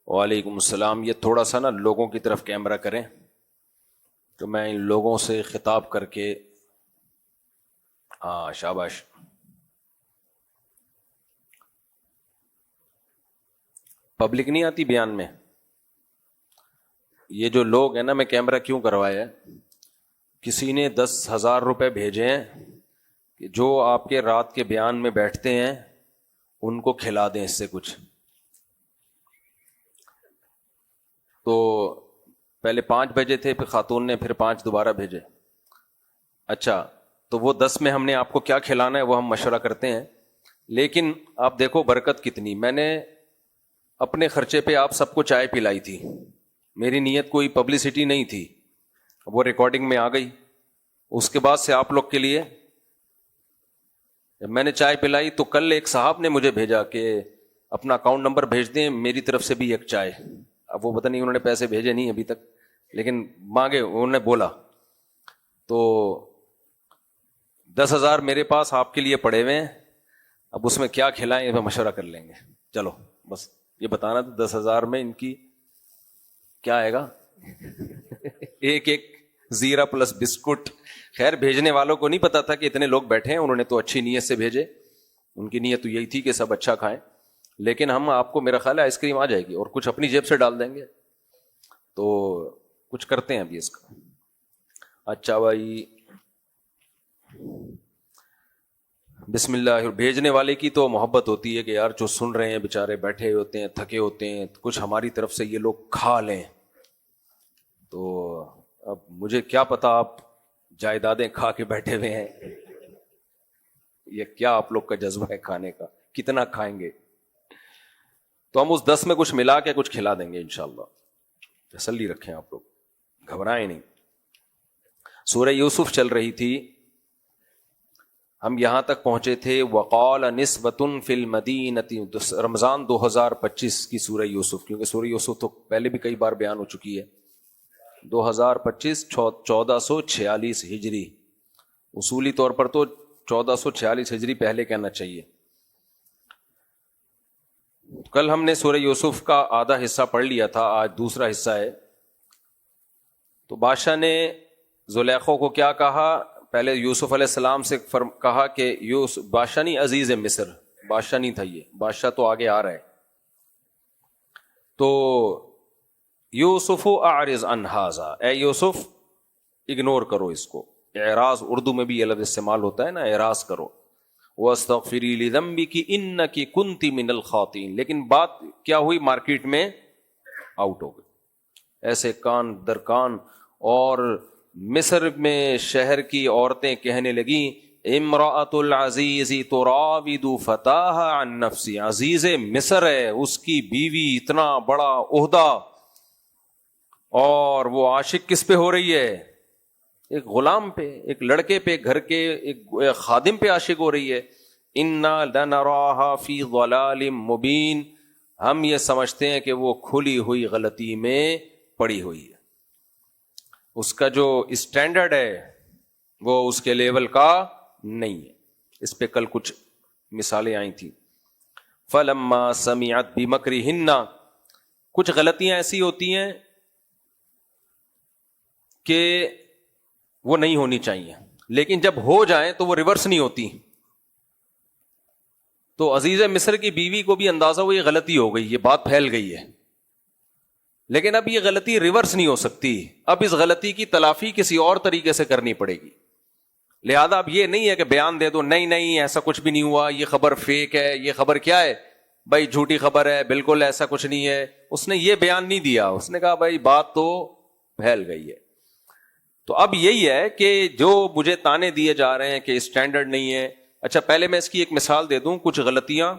وعلیکم السلام. یہ تھوڑا سا نا لوگوں کی طرف کیمرہ کریں تو میں ان لوگوں سے خطاب کر کے. ہاں شاباش. پبلک نہیں آتی بیان میں. یہ جو لوگ ہیں نا, میں کیمرہ کیوں کروایا ہے, کسی نے 10,000 روپے بھیجے ہیں کہ جو آپ کے رات کے بیان میں بیٹھتے ہیں ان کو کھلا دیں اس سے کچھ. تو پہلے 5 بھیجے تھے, پھر خاتون نے پھر 5 دوبارہ بھیجے. اچھا, تو وہ 10 میں ہم نے آپ کو کیا کھلانا ہے وہ ہم مشورہ کرتے ہیں. لیکن آپ دیکھو برکت کتنی. میں نے اپنے خرچے پہ آپ سب کو چائے پلائی تھی, میری نیت کوئی پبلسٹی نہیں تھی, وہ ریکارڈنگ میں آ گئی. اس کے بعد سے آپ لوگ کے لیے جب میں نے چائے پلائی تو کل ایک صاحب نے مجھے بھیجا کہ اپنا اکاؤنٹ نمبر بھیج دیں, میری طرف سے بھی ایک چائے. اب وہ پتہ نہیں انہوں نے پیسے بھیجے نہیں ابھی تک, لیکن مانگے, انہوں نے بولا. تو 10,000 میرے پاس آپ کے لیے پڑے ہوئے ہیں, اب اس میں کیا کھلائیں یہ مشورہ کر لیں گے. چلو بس یہ بتانا تھا 10,000 میں ان کی کیا آئے گا. ایک زیرہ پلس بسکٹ. خیر بھیجنے والوں کو نہیں پتا تھا کہ اتنے لوگ بیٹھے ہیں, انہوں نے تو اچھی نیت سے بھیجے, ان کی نیت تو یہی تھی کہ سب اچھا کھائیں. لیکن ہم آپ کو میرا خیال ہے آئس کریم آ جائے گی اور کچھ اپنی جیب سے ڈال دیں گے, تو کچھ کرتے ہیں ابھی اس کا. اچھا بھائی بسم اللہ. بھیجنے والے کی تو محبت ہوتی ہے کہ یار جو سن رہے ہیں بےچارے بیٹھے ہوتے ہیں, تھکے ہوتے ہیں, کچھ ہماری طرف سے یہ لوگ کھا لیں. تو اب مجھے کیا پتا آپ جائیدادیں کھا کے بیٹھے ہوئے ہیں, یہ کیا آپ لوگ کا جذبہ ہے کھانے کا, کتنا کھائیں گے. تو ہم اس 10 میں کچھ ملا کے کچھ کھلا دیں گے انشاءاللہ. تسلی رکھیں آپ لوگ, گھبرائیں نہیں. سورہ یوسف چل رہی تھی, ہم یہاں تک پہنچے تھے وقال نسبۃ فی المدینۃ. رمضان 2025 کی سورہ یوسف, کیونکہ سورہ یوسف تو پہلے بھی کئی بار بیان ہو چکی ہے. 2025 1446 ہجری, اصولی طور پر تو 1446 ہجری پہلے کہنا چاہیے. کل ہم نے سورہ یوسف کا آدھا حصہ پڑھ لیا تھا, آج دوسرا حصہ ہے. تو بادشاہ نے زلیخا کو کیا کہا, پہلے یوسف علیہ السلام سے کہا کہ بادشاہ نہیں, عزیز مصر, بادشاہ نہیں تھا یہ, بادشاہ تو آگے آ رہا ہے. تو یوسف اعرض عن ھذا, اے یوسف اگنور کرو اس کو. اعراض اردو میں بھی یہ لفظ استعمال ہوتا ہے نا, اعراض کرو. واستغفری لذنبک انک کنت من الخاطئین. لیکن بات کیا ہوئی, مارکیٹ میں آؤٹ ہو گئی, ایسے کان در کان. اور مصر میں شہر کی عورتیں کہنے لگیں امرأۃ العزیز تراود فتاها عن نفسی. عزیز مصر ہے, اس کی بیوی اتنا بڑا عہدہ, اور وہ عاشق کس پہ ہو رہی ہے, ایک غلام پہ, ایک لڑکے پہ, گھر کے ایک خادم پہ عاشق ہو رہی ہے. انا لنراها فی ضلال مبین. ہم یہ سمجھتے ہیں کہ وہ کھلی ہوئی غلطی میں پڑی ہوئی ہے, اس کا جو اسٹینڈرڈ ہے وہ اس کے لیول کا نہیں ہے. اس پہ کل کچھ مثالیں آئی تھیں. فلما سمعت بمکرہن, کچھ غلطیاں ایسی ہوتی ہیں کہ وہ نہیں ہونی چاہیے, لیکن جب ہو جائیں تو وہ ریورس نہیں ہوتی. تو عزیز مصر کی بیوی کو بھی اندازہ ہوا یہ غلطی ہو گئی, یہ بات پھیل گئی ہے, لیکن اب یہ غلطی ریورس نہیں ہو سکتی. اب اس غلطی کی تلافی کسی اور طریقے سے کرنی پڑے گی. لہذا اب یہ نہیں ہے کہ بیان دے دو نہیں نہیں ایسا کچھ بھی نہیں ہوا, یہ خبر فیک ہے, یہ خبر کیا ہے بھائی, جھوٹی خبر ہے, بالکل ایسا کچھ نہیں ہے. اس نے یہ بیان نہیں دیا, اس نے کہا بھائی بات تو پھیل گئی ہے. تو اب یہی ہے کہ جو مجھے تانے دیے جا رہے ہیں کہ اسٹینڈرڈ نہیں ہے. اچھا پہلے میں اس کی ایک مثال دے دوں. کچھ غلطیاں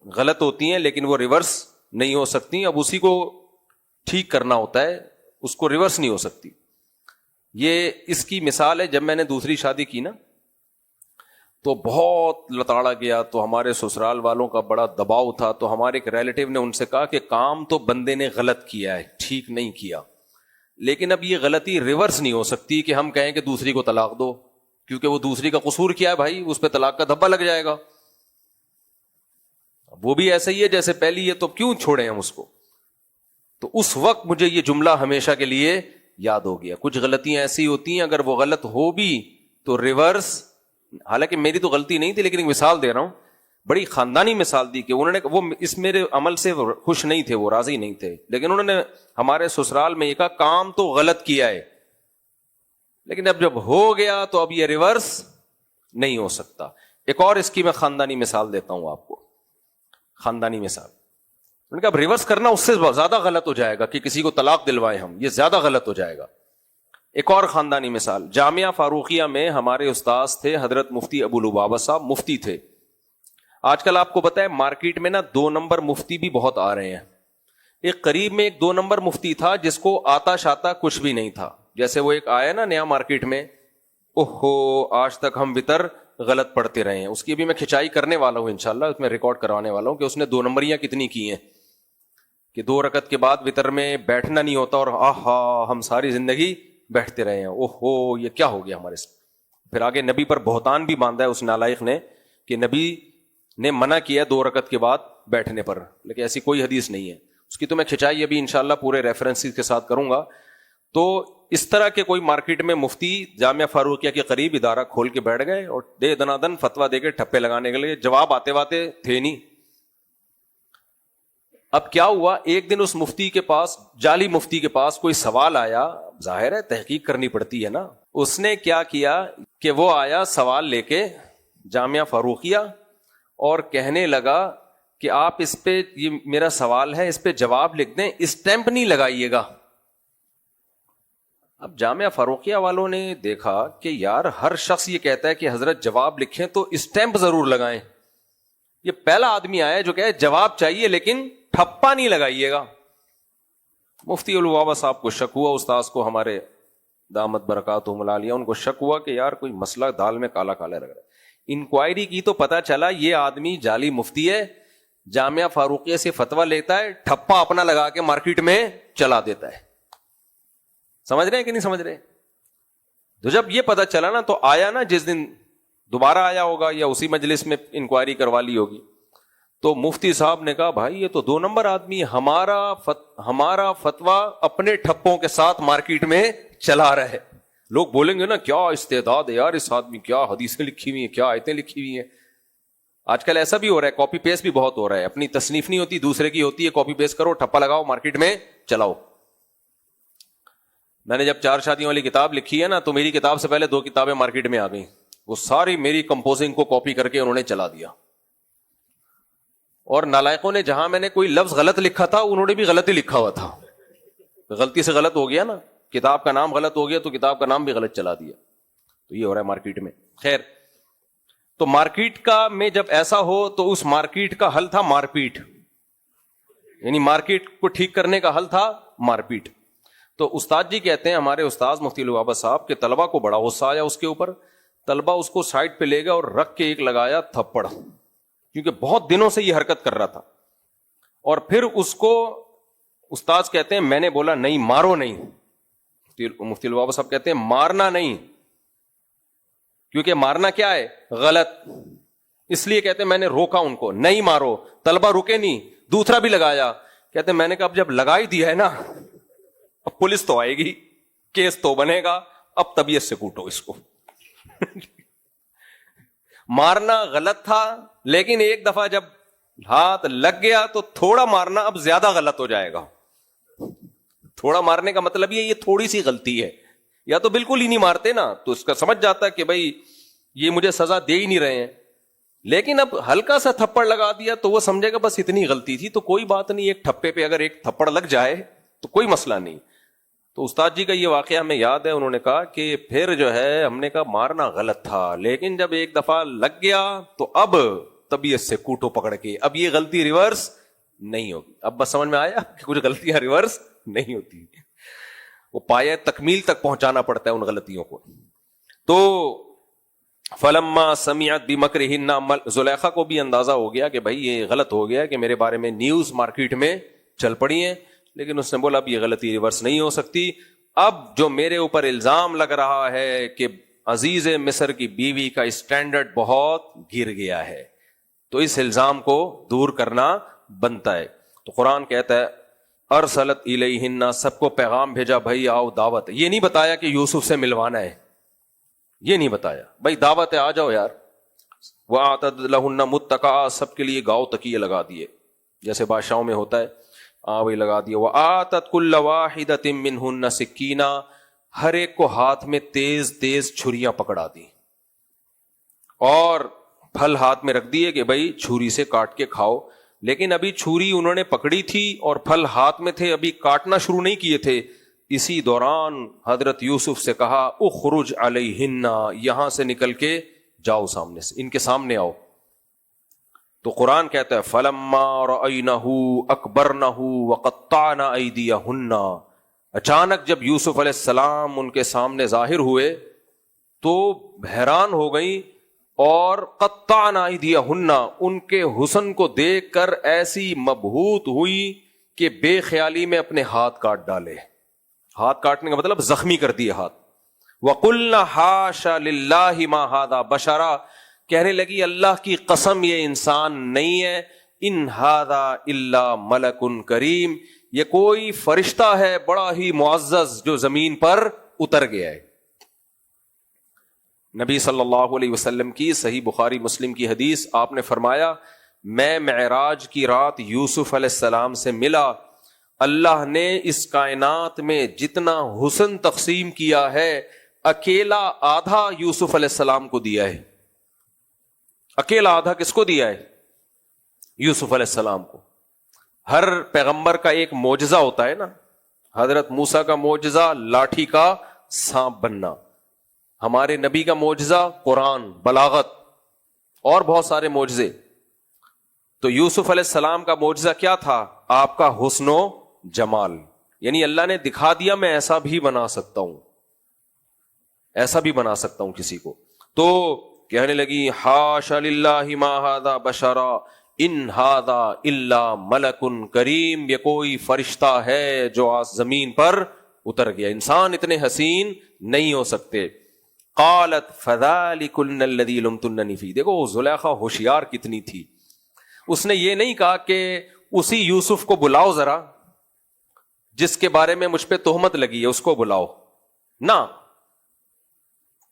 غلط ہوتی ہیں لیکن وہ ریورس نہیں ہو سکتی, اب اسی کو ٹھیک کرنا ہوتا ہے, اس کو ریورس نہیں ہو سکتی. یہ اس کی مثال ہے, جب میں نے دوسری شادی کی نا تو بہت لتاڑا گیا, تو ہمارے سسرال والوں کا بڑا دباؤ تھا. تو ہمارے ایک ریلیٹیو نے ان سے کہا کہ کام تو بندے نے غلط کیا ہے, ٹھیک نہیں کیا, لیکن اب یہ غلطی ریورس نہیں ہو سکتی کہ ہم کہیں کہ دوسری کو طلاق دو, کیونکہ وہ دوسری کا قصور کیا ہے بھائی, اس پہ طلاق کا دھبا لگ جائے گا. وہ بھی ایسا ہی ہے جیسے پہلی ہے, تو کیوں چھوڑیں ہم اس کو. تو اس وقت مجھے یہ جملہ ہمیشہ کے لیے یاد ہو گیا. کچھ غلطیاں ایسی ہوتی ہیں اگر وہ غلط ہو بھی تو ریورس, حالانکہ میری تو غلطی نہیں تھی لیکن ایک مثال دے رہا ہوں, بڑی خاندانی مثال دی کہ انہوں نے, وہ اس میرے عمل سے خوش نہیں تھے, وہ راضی نہیں تھے, لیکن انہوں نے ہمارے سسرال میں یہ کہا کام تو غلط کیا ہے لیکن اب جب ہو گیا تو اب یہ ریورس نہیں ہو سکتا. ایک اور اس کی میں خاندانی مثال دیتا ہوں آپ کو, خاندانی مثال. انہوں نے کہا اب ریورس کرنا اس سے زیادہ غلط ہو جائے گا کہ کسی کو طلاق دلوائیں ہم, یہ زیادہ غلط ہو جائے گا. ایک اور خاندانی مثال, جامعہ فاروقیہ میں ہمارے استاذ تھے حضرت مفتی ابو لبابہ صاحب, مفتی تھے. آج کل آپ کو پتا ہے مارکیٹ میں نا 2 نمبر مفتی بھی بہت آ رہے ہیں. ایک قریب میں ایک 2 نمبر مفتی تھا جس کو آتا شاتا کچھ بھی نہیں تھا, جیسے وہ ایک آیا نا نیا مارکیٹ میں, اوہو آج تک ہم وطر غلط پڑھتے رہے ہیں. اس کی بھی میں کھچائی کرنے والا ہوں انشاءاللہ, اس میں ریکارڈ کروانے والا ہوں کہ اس نے 2 نمبریاں کتنی کی ہیں, کہ 2 رکعت کے بعد وطر میں بیٹھنا نہیں ہوتا اور آہا ہم ساری زندگی بیٹھتے رہے ہیں, اوہو یہ کیا ہو گیا ہمارے سے. پھر آگے نبی پر بہتان بھی باندھا ہے اس نالائق نے کہ نبی نے منع کیا 2 رکعت کے بعد بیٹھنے پر, لیکن ایسی کوئی حدیث نہیں ہے. اس کی تو میں کھچائی ابھی انشاءاللہ پورے ریفرنسز کے ساتھ کروں گا. تو اس طرح کے کوئی مارکیٹ میں مفتی جامعہ فاروقیہ کے قریب ادارہ کھول کے بیٹھ گئے اور دے دنادن فتویٰ دے کے ٹھپے لگانے کے لیے, جواب آتے آتے تھے نہیں. اب کیا ہوا, ایک دن اس مفتی کے پاس, جعلی مفتی کے پاس کوئی سوال آیا, ظاہر ہے تحقیق کرنی پڑتی ہے نا. اس نے کیا کیا کہ وہ آیا سوال لے کے جامعہ فاروقیہ اور کہنے لگا کہ آپ اس پہ, یہ میرا سوال ہے اس پہ جواب لکھ دیں, اسٹیمپ نہیں لگائیے گا. اب جامعہ فاروقیہ والوں نے دیکھا کہ یار ہر شخص یہ کہتا ہے کہ حضرت جواب لکھیں تو اسٹیمپ ضرور لگائیں, یہ پہلا آدمی آیا جو کہے جواب چاہیے لیکن ٹھپا نہیں لگائیے گا. مفتی الوابا صاحب کو شک ہوا, استاذ کو ہمارے دامت برکاتہم العالیہ ان کو شک ہوا کہ یار کوئی مسئلہ دال میں کالا کالا لگ رہا ہے. انکوائری کی تو پتا چلا یہ آدمی جعلی مفتی ہے, جامعہ فاروقیہ سے فتویٰ لیتا ہے, ٹھپا اپنا لگا کے مارکیٹ میں چلا دیتا ہے. سمجھ رہے ہیں کہ نہیں سمجھ رہے؟ تو جب یہ پتا چلا نا تو آیا نا, جس دن دوبارہ آیا ہوگا یا اسی مجلس میں انکوائری کروا لی ہوگی, تو مفتی صاحب نے کہا بھائی یہ تو 2 نمبر آدمی, ہمارا فتویٰ اپنے ٹھپوں کے ساتھ مارکیٹ میں چلا رہا ہے. لوگ بولیں گے نا کیا استعداد ہے یار اس آدمی, کیا حدیثیں لکھی ہوئی ہیں, کیا آیتیں لکھی ہوئی ہیں. آج کل ایسا بھی ہو رہا ہے, کاپی پیسٹ بھی بہت ہو رہا ہے, اپنی تصنیف نہیں ہوتی دوسرے کی ہوتی ہے, کاپی پیسٹ کرو, ٹھپا لگاؤ, مارکیٹ میں چلاؤ. میں نے جب 4 شادیوں والی کتاب لکھی ہے نا تو میری کتاب سے پہلے 2 کتابیں مارکیٹ میں آ گئیں, وہ ساری میری کمپوزنگ کو کاپی کر کے انہوں نے چلا دیا. اور نالائقوں نے جہاں میں نے کوئی لفظ غلط لکھا تھا انہوں نے بھی غلط ہی لکھا ہوا تھا, غلطی سے غلط ہو گیا نا, کتاب کا نام غلط ہو گیا تو کتاب کا نام بھی غلط چلا دیا. تو یہ ہو رہا ہے مارکیٹ میں. خیر, تو مارکیٹ کا میں جب ایسا ہو تو اس مارکیٹ کا حل تھا مارپیٹ, یعنی مارکیٹ کو ٹھیک کرنے کا حل تھا مارپیٹ. تو استاد جی کہتے ہیں ہمارے استاذ مفتی الوابا صاحب کے طلبہ کو بڑا غصہ آیا اس کے اوپر, طلبہ اس کو سائڈ پہ لے گیا اور رکھ کے ایک لگایا تھپڑ, کیونکہ بہت دنوں سے یہ حرکت کر رہا تھا. اور پھر اس کو استاذ کہتے ہیں میں نے بولا نہیں مارو نہیں, مفتی الوابا صاحب کہتے ہیں مارنا نہیں, کیونکہ مارنا کیا ہے غلط, اس لیے کہتے ہیں میں نے روکا ان کو نہیں مارو. طلبہ رکے نہیں, دوسرا بھی لگایا, کہتے ہیں میں نے کہا اب جب لگا ہی دیا ہے نا اب پولیس تو آئے گی, کیس تو بنے گا, اب طبیعت سے کوٹو اس کو. مارنا غلط تھا لیکن ایک دفعہ جب ہاتھ لگ گیا تو تھوڑا مارنا اب زیادہ غلط ہو جائے گا. تھوڑا مارنے کا مطلب یہ تھوڑی سی غلطی ہے, یا تو بالکل ہی نہیں مارتے نا تو اس کا سمجھ جاتا کہ بھائی یہ مجھے سزا دے ہی نہیں رہے ہیں, لیکن اب ہلکا سا تھپڑ لگا دیا تو وہ سمجھے گا بس اتنی غلطی تھی تو کوئی بات نہیں, ایک ٹھپے پہ اگر ایک تھپڑ لگ جائے تو کوئی مسئلہ نہیں. تو استاد جی کا یہ واقعہ ہمیں یاد ہے, انہوں نے کہا کہ پھر جو ہے ہم نے کہا مارنا غلط تھا لیکن جب ایک دفعہ لگ گیا تو اب طبیعت سے کوٹو پکڑ کے, اب یہ غلطی ریورس نہیں ہوگی. اب بس سمجھ میں آیا کہ کچھ غلطیاں ریورس نہیں ہوتی, وہ پایہ تکمیل تک پہنچانا پڑتا ہے ان غلطیوں کو. تو فلما سمعت بمکرہن, زلیخا کو بھی اندازہ ہو گیا کہ بھائی یہ غلط ہو گیا کہ میرے بارے میں نیوز مارکیٹ میں چل پڑی ہیں, لیکن اس نے بولا اب یہ غلطی ریورس نہیں ہو سکتی. اب جو میرے اوپر الزام لگ رہا ہے کہ عزیز مصر کی بیوی کا اسٹینڈرڈ بہت گر گیا ہے تو اس الزام کو دور کرنا بنتا ہے. تو قرآن کہتا ہے ارسلت الیہن، سب کو پیغام بھیجا بھائی آؤ دعوت. یہ نہیں بتایا کہ یوسف سے ملوانا ہے، یہ نہیں بتایا، بھائی دعوت ہے آ جاؤ یار. وَأَعْتَدْ لَهُنَّ مُتَّكَأً، سب کے لیے گاؤ تکیے لگا دیے جیسے بادشاہوں میں ہوتا ہے، وہی لگا دیے. وَآتَتْ كُلَّ وَاحِدَةٍ مِّنْهُنَّ سِكِّينًا، ہر ایک کو ہاتھ میں تیز تیز چھریاں پکڑا دی اور پھل ہاتھ میں رکھ دیے کہ بھائی چھری سے کاٹ کے کھاؤ. لیکن ابھی چھری انہوں نے پکڑی تھی اور پھل ہاتھ میں تھے، ابھی کاٹنا شروع نہیں کیے تھے. اسی دوران حضرت یوسف سے کہا اخرج علیہن، یہاں سے نکل کے جاؤ، سامنے سے ان کے سامنے آؤ. تو قرآن کہتا ہے فلما رأینہ اکبرنہ وقطعن ایدیہن، اچانک جب یوسف علیہ السلام ان کے سامنے ظاہر ہوئے تو حیران ہو گئی اور قطعن ایدیہن، ان کے حسن کو دیکھ کر ایسی مبہوت ہوئی کہ بے خیالی میں اپنے ہاتھ کاٹ ڈالے. ہاتھ کاٹنے کا مطلب زخمی کر دیے ہاتھ. وَقُلْنَا حَاشَ لِلَّهِ مَا هَذَا بَشَرًا، کہنے لگی اللہ کی قسم یہ انسان نہیں ہے، ان هَذَا إِلَّا مَلَكٌ کریم، یہ کوئی فرشتہ ہے بڑا ہی معزز جو زمین پر اتر گیا ہے. نبی صلی اللہ علیہ وسلم کی صحیح بخاری مسلم کی حدیث، آپ نے فرمایا میں معراج کی رات یوسف علیہ السلام سے ملا، اللہ نے اس کائنات میں جتنا حسن تقسیم کیا ہے اکیلا آدھا یوسف علیہ السلام کو دیا ہے. اکیلا آدھا کس کو دیا ہے؟ یوسف علیہ السلام کو. ہر پیغمبر کا ایک معجزہ ہوتا ہے نا. حضرت موسیٰ کا معجزہ لاٹھی کا سانپ بننا، ہمارے نبی کا معجزہ قرآن، بلاغت اور بہت سارے معجزے. تو یوسف علیہ السلام کا معجزہ کیا تھا؟ آپ کا حسن و جمال، یعنی اللہ نے دکھا دیا میں ایسا بھی بنا سکتا ہوں، ایسا بھی بنا سکتا ہوں کسی کو. تو کہنے لگی حاش للہ ما ھذا بشرا ان ھذا الا ملک کریم، یہ کوئی فرشتہ ہے جو آج زمین پر اتر گیا، انسان اتنے حسین نہیں ہو سکتے. قالت فذلکن الذی لمتننی فیہ، دیکھو زلیخا ہوشیار کتنی تھی، اس نے یہ نہیں کہا کہ اسی یوسف کو بلاؤ ذرا جس کے بارے میں مجھ پہ تہمت لگی ہے اس کو بلاؤ، نہ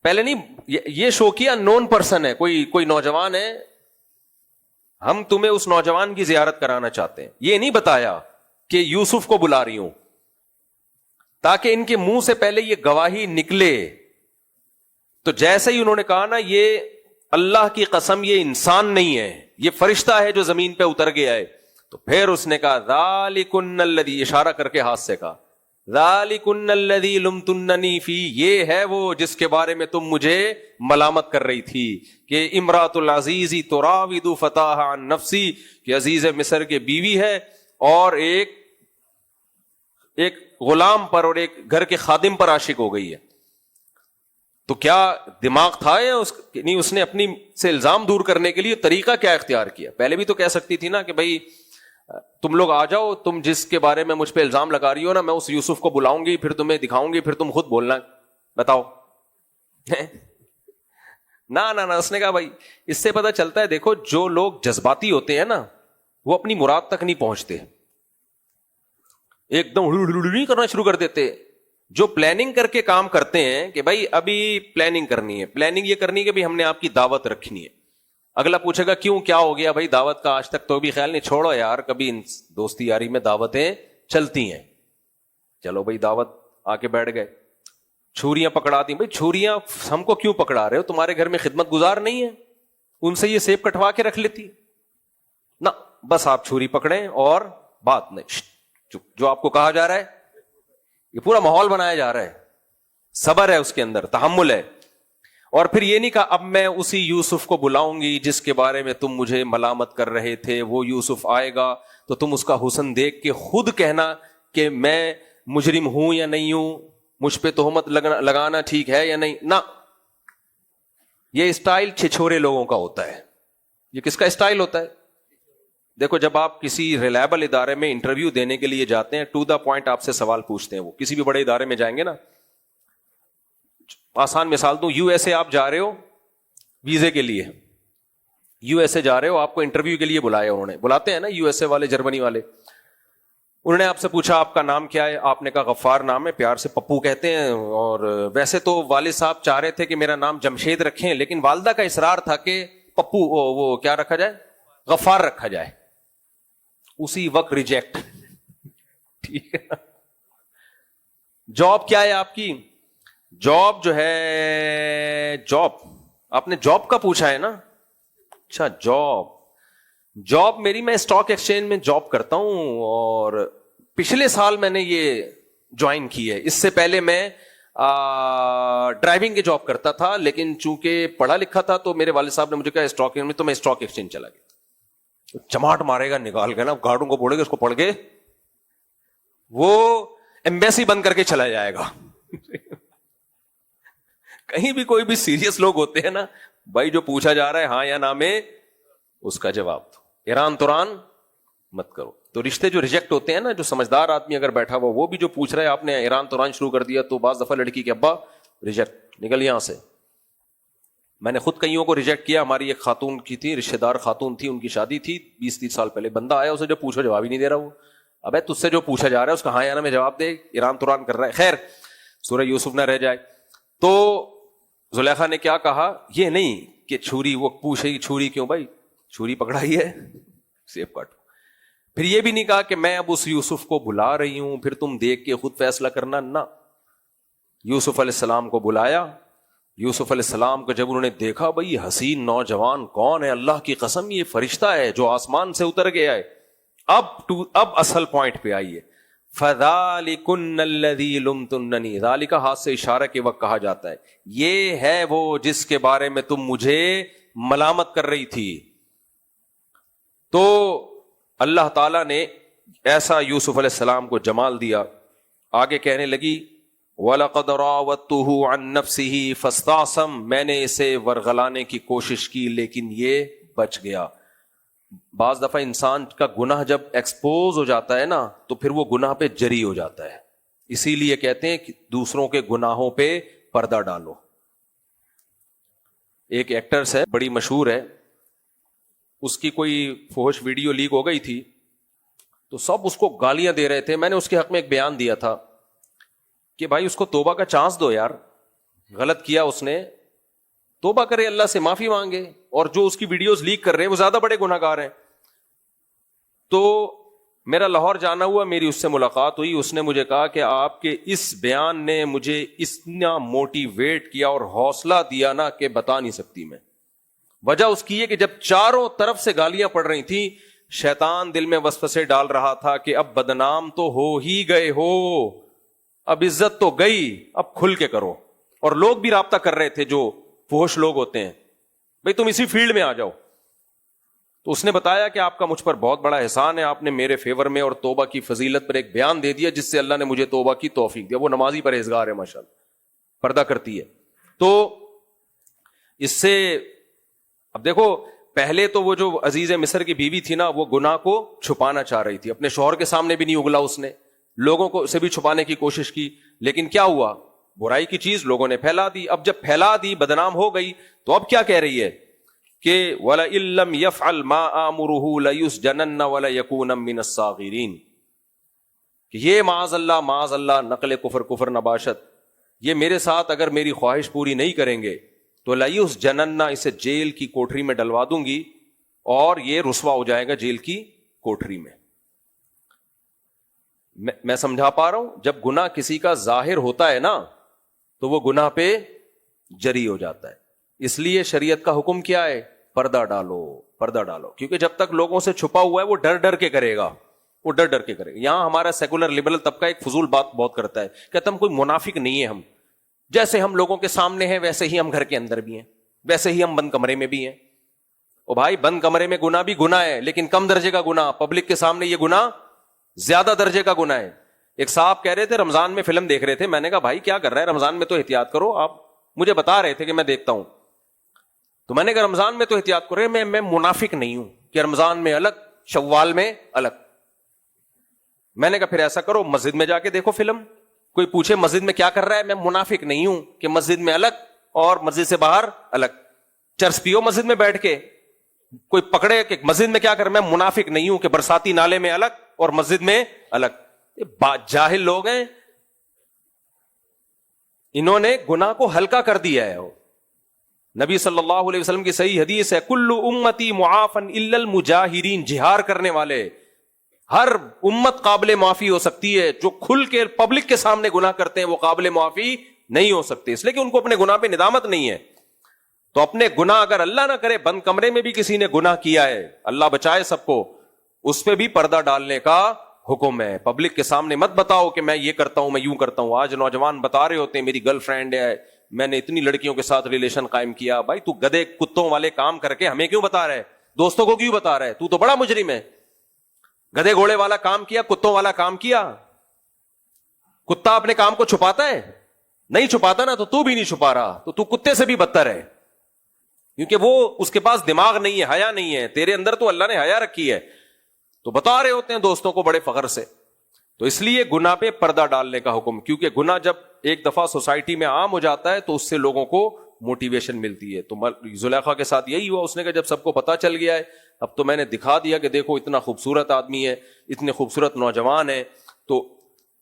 پہلے نہیں. یہ شوقیہ نون پرسن ہے، کوئی نوجوان ہے، ہم تمہیں اس نوجوان کی زیارت کرانا چاہتے ہیں، یہ نہیں بتایا کہ یوسف کو بلا رہی ہوں تاکہ ان کے منہ سے پہلے یہ گواہی نکلے. تو جیسے ہی انہوں نے کہا نا یہ اللہ کی قسم یہ انسان نہیں ہے، یہ فرشتہ ہے جو زمین پہ اتر گیا ہے، تو پھر اس نے کہا ذالکن الذی، اشارہ کر کے ہاتھ سے کہا ذالکن الذی لمتننی فی، یہ ہے وہ جس کے بارے میں تم مجھے ملامت کر رہی تھی کہ امرات العزیز تراود فتاها عن نفسی، کہ عزیز مصر کے بیوی ہے اور ایک غلام پر اور ایک گھر کے خادم پر عاشق ہو گئی ہے. تو کیا دماغ تھا یا اس نے اپنی سے الزام دور کرنے کے لیے طریقہ کیا اختیار کیا؟ پہلے بھی تو کہہ سکتی تھی نا کہ بھائی تم لوگ آ جاؤ، تم جس کے بارے میں مجھ پہ الزام لگا رہی ہو نا، میں اس یوسف کو بلاؤں گی، پھر تمہیں دکھاؤں گی، پھر تم خود بولنا، بتاؤ. نہ اس نے کہا بھائی اس سے پتہ چلتا ہے، دیکھو جو لوگ جذباتی ہوتے ہیں نا وہ اپنی مراد تک نہیں پہنچتے، ایک دم نہیں کرنا شروع کر دیتے. جو پلاننگ کر کے کام کرتے ہیں کہ بھائی ابھی پلاننگ کرنی ہے، پلاننگ یہ کرنی ہے کہ بھائی ہم نے آپ کی دعوت رکھنی ہے، اگلا پوچھے گا کیوں، کیا ہو گیا؟ بھائی دعوت کا آج تک تو بھی خیال نہیں، چھوڑو یار، کبھی دوستی یاری میں دعوتیں چلتی ہیں، چلو بھائی دعوت آ کے بیٹھ گئے، چھریاں پکڑا دی. بھائی چھریاں ہم کو کیوں پکڑا رہے ہو؟ تمہارے گھر میں خدمت گزار نہیں ہے، ان سے یہ سیب کٹوا کے رکھ لیتی نہ، بس آپ چھری پکڑیں اور بات نہیں، جو آپ کو کہا جا رہا ہے یہ پورا ماحول بنایا جا رہا ہے، صبر ہے اس کے اندر، تحمل ہے. اور پھر یہ نہیں کہا اب میں اسی یوسف کو بلاؤں گی جس کے بارے میں تم مجھے ملامت کر رہے تھے، وہ یوسف آئے گا تو تم اس کا حسن دیکھ کے خود کہنا کہ میں مجرم ہوں یا نہیں ہوں، مجھ پہ تہمت لگانا ٹھیک ہے یا نہیں. نہ، یہ اسٹائل چھچورے لوگوں کا ہوتا ہے. یہ کس کا اسٹائل ہوتا ہے؟ دیکھو جب آپ کسی ریلائبل ادارے میں انٹرویو دینے کے لیے جاتے ہیں، ٹو دا پوائنٹ آپ سے سوال پوچھتے ہیں. وہ کسی بھی بڑے ادارے میں جائیں گے نا، آسان مثال دوں، یو ایس اے آپ جا رہے ہو ویزے کے لیے، یو ایس اے جا رہے ہو، آپ کو انٹرویو کے لیے بلایا، انہوں نے بلاتے ہیں نا یو ایس اے والے، جرمنی والے، انہوں نے آپ سے پوچھا آپ کا نام کیا ہے, آپ نے کہا غفار نام ہے, پیار سے پپو کہتے ہیں, اور ویسے تو والد صاحب چاہ رہے تھے کہ میرا نام جمشید رکھیں, لیکن والدہ کا اصرار تھا کہ پپو وہ کیا رکھا جائے, غفار رکھا جائے. اسی وقت ریجیکٹ. ٹھیک ہے. جاب کیا ہے آپ کی؟ جاب جو ہے, جاب آپ نے جاب کا پوچھا ہے نا. اچھا جاب میری, میں اسٹاک ایکسچینج میں جاب کرتا ہوں, اور پچھلے سال میں نے یہ جوائن کی ہے. اس سے پہلے میں ڈرائیونگ کی جاب کرتا تھا, لیکن چونکہ پڑھا لکھا تھا تو میرے والد صاحب نے مجھے کہا اسٹاک میں, تو میں اسٹاک ایکسچینج چلا گیا. چماٹ مارے گا نکال کے نا, گارڈوں کو بولے گا اس کو پڑھ کے وہ ایمبیسی بند کر کے چلا جائے گا. کہیں بھی کوئی بھی سیریس لوگ ہوتے ہیں نا بھائی, جو پوچھا جا رہا ہے ہاں یا نہ میں اس کا جواب دو, ایران توران مت کرو. تو رشتے جو ریجیکٹ ہوتے ہیں نا, جو سمجھدار آدمی اگر بیٹھا ہوا وہ بھی جو پوچھ رہا ہے, آپ نے ایران توران شروع کر دیا, تو بعض دفعہ لڑکی کے ابا ریجیکٹ, نکل یہاں سے. میں نے خود کئیوں کو ریجیکٹ کیا. ہماری ایک خاتون کی تھی, رشتے دار خاتون تھی, ان کی شادی تھی 20-30 سال پہلے. بندہ آیا, اسے جو پوچھو جواب ہی نہیں دے رہا. وہ ابے تجھ سے جو پوچھا جا رہا ہے اس کا ہاں یا نہ میں جواب دے, ایران توران کر رہا ہے. خیر, سورہ یوسف نہ رہ جائے. تو زلیخا نے کیا کہا, یہ نہیں کہ چھری, وہ پوچھے گی چھری کیوں بھائی, چھری پکڑائی ہے سیب کاٹو. پھر یہ بھی نہیں کہا کہ میں اب اس یوسف کو بلا رہی ہوں پھر تم دیکھ کے خود فیصلہ کرنا. نہ, یوسف علیہ السلام کو بلایا. یوسف علیہ السلام کو جب انہوں نے دیکھا, بھائی حسین نوجوان کون ہے, اللہ کی قسم یہ فرشتہ ہے جو آسمان سے اتر گیا ہے. اب اصل پوائنٹ پہ آئیے. فَذَلِكُنَّ الَّذِي لُمْتُنَّنِي, ذَلِكَ ہاتھ سے اشارہ کے وقت کہا جاتا ہے, یہ ہے وہ جس کے بارے میں تم مجھے ملامت کر رہی تھی. تو اللہ تعالیٰ نے ایسا یوسف علیہ السلام کو جمال دیا. آگے کہنے لگی وَلَقَدْ رَاوَدتُّهُ عَن نَفْسِهِ فَاسْتَعْصَمَ, میں نے اسے ورغلانے کی کوشش کی لیکن یہ بچ گیا. بعض دفعہ انسان کا گناہ جب ایکسپوز ہو جاتا ہے نا تو پھر وہ گناہ پہ جری ہو جاتا ہے. اسی لیے کہتے ہیں کہ دوسروں کے گناہوں پہ پردہ ڈالو. ایک ایکٹرس ہے, بڑی مشہور ہے, اس کی کوئی فحش ویڈیو لیک ہو گئی تھی تو سب اس کو گالیاں دے رہے تھے. میں نے اس کے حق میں ایک بیان دیا تھا کہ بھائی اس کو توبہ کا چانس دو یار, غلط کیا اس نے, توبہ کرے, اللہ سے معافی مانگے, اور جو اس کی ویڈیوز لیک کر رہے ہیں وہ زیادہ بڑے گناہ گار ہیں. تو میرا لاہور جانا ہوا, میری اس سے ملاقات ہوئی. اس نے مجھے کہا کہ آپ کے اس بیان نے مجھے اتنا موٹیویٹ کیا اور حوصلہ دیا نا کہ بتا نہیں سکتی میں. وجہ اس کی ہے کہ جب چاروں طرف سے گالیاں پڑ رہی تھیں, شیطان دل میں وسوسے ڈال رہا تھا کہ اب بدنام تو ہو ہی گئے ہو, اب عزت تو گئی, اب کھل کے کرو. اور لوگ بھی رابطہ کر رہے تھے جو فحش لوگ ہوتے ہیں, بھئی تم اسی فیلڈ میں آ جاؤ. تو اس نے بتایا کہ آپ کا مجھ پر بہت بڑا احسان ہے, آپ نے میرے فیور میں اور توبہ کی فضیلت پر ایک بیان دے دیا جس سے اللہ نے مجھے توبہ کی توفیق دیا. وہ نمازی پرہیزگار ہے ماشاءاللہ, پردہ کرتی ہے. تو اس سے اب دیکھو, پہلے تو وہ جو عزیز مصر کی بیوی تھی نا, وہ گناہ کو چھپانا چاہ رہی تھی, اپنے شوہر کے سامنے بھی نہیں اگلا اس نے, لوگوں کو سے بھی چھپانے کی کوشش کی, لیکن کیا ہوا, برائی کی چیز لوگوں نے پھیلا دی. اب جب پھیلا دی, بدنام ہو گئی, تو اب کیا کہہ رہی ہے کہ وَلَئِن لَّمْ يَفْعَلْ مَا آمُرُهُ لَيُسْجَنَنَّ وَلَيَكُونًا مِّنَ الصَّاغِرِينَ, کہ یہ معاذ اللہ نقل کفر نباشت, یہ میرے ساتھ اگر میری خواہش پوری نہیں کریں گے تو لَيُسْجَنَنَّ, اسے جیل کی کوٹری میں ڈلوا دوں گی اور یہ رسوا ہو جائے گا جیل کی کوٹری میں. میں سمجھا پا رہا ہوں, جب گناہ کسی کا ظاہر ہوتا ہے نا تو وہ گناہ پہ جری ہو جاتا ہے. اس لیے شریعت کا حکم کیا ہے, پردہ ڈالو, پردہ ڈالو, کیونکہ جب تک لوگوں سے چھپا ہوا ہے وہ ڈر ڈر کے کرے گا, وہ ڈر ڈر کے کرے گا. یہاں ہمارا سیکولر لبرل طبقہ ایک فضول بات بہت کرتا ہے, کہتا ہم کوئی منافق نہیں ہے, ہم جیسے ہم لوگوں کے سامنے ہیں ویسے ہی ہم گھر کے اندر بھی ہیں, ویسے ہی ہم بند کمرے میں بھی ہیں. او بھائی, بند کمرے میں گناہ بھی گناہ ہے, لیکن کم درجے کا گناہ, پبلک کے سامنے یہ گناہ زیادہ درجے کا گناہ ہے. ایک صاحب کہہ رہے تھے رمضان میں فلم دیکھ رہے تھے, میں نے کہا بھائی کیا کر رہا ہے, رمضان میں تو احتیاط کرو. آپ مجھے بتا رہے تھے کہ میں دیکھتا ہوں, تو میں نے کہا رمضان میں تو احتیاط کرو. میں منافق نہیں ہوں کہ رمضان میں الگ شوال میں الگ. میں نے کہا پھر ایسا کرو, مسجد میں جا کے دیکھو فلم. کوئی پوچھے مسجد میں کیا کر رہا ہے, میں منافق نہیں ہوں کہ مسجد میں الگ اور مسجد سے باہر الگ. چرس پیو مسجد میں بیٹھ کے, کوئی پکڑے کہ مسجد میں کیا کر, میں منافق نہیں ہوں کہ برساتی نالے میں الگ اور مسجد میں الگ. جاہل لوگ ہیں, انہوں نے گناہ کو ہلکا کر دیا ہے. نبی صلی اللہ علیہ وسلم کی صحیح حدیث ہے, کل امتی معافن الا المجاہرین, جہار کرنے والے ہر امت قابل معافی ہو سکتی ہے, جو کھل کے پبلک کے سامنے گناہ کرتے ہیں وہ قابل معافی نہیں ہو سکتے, اس لیے کہ ان کو اپنے گناہ پہ ندامت نہیں ہے. تو اپنے گناہ اگر اللہ نہ کرے, بند کمرے میں بھی کسی نے گناہ کیا ہے, اللہ بچائے سب کو, اس پہ بھی پردہ ڈالنے کا حکم ہے. پبلک کے سامنے مت بتاؤ کہ میں یہ کرتا ہوں, میں یوں کرتا ہوں. آج نوجوان بتا رہے ہوتے ہیں میری گرل فرینڈ ہے, میں نے اتنی لڑکیوں کے ساتھ ریلیشن قائم کیا. بھائی تو گدے کتوں والے کام کر کے ہمیں کیوں بتا رہا ہے, دوستوں کو کیوں بتا رہا ہے؟ تو بڑا مجرم ہے. گدے گھوڑے والا کام کیا, کتوں والا کام کیا. کتا اپنے کام کو چھپاتا ہے؟ نہیں چھپاتا نا, تو بھی نہیں چھپا رہا, تو کتے سے بھی بدتر ہے, کیونکہ وہ اس کے پاس دماغ نہیں ہے, حیا نہیں ہے. تیرے اندر تو اللہ نے حیا رکھی ہے, تو بتا رہے ہوتے ہیں دوستوں کو بڑے فخر سے. تو اس لیے گناہ پہ پردہ ڈالنے کا حکم, کیونکہ گناہ جب ایک دفعہ سوسائٹی میں عام ہو جاتا ہے تو اس سے لوگوں کو موٹیویشن ملتی ہے. تو زلیخا کے ساتھ یہی ہوا, اس نے کہا جب سب کو پتا چل گیا ہے, اب تو میں نے دکھا دیا کہ دیکھو اتنا خوبصورت آدمی ہے, اتنے خوبصورت نوجوان ہے, تو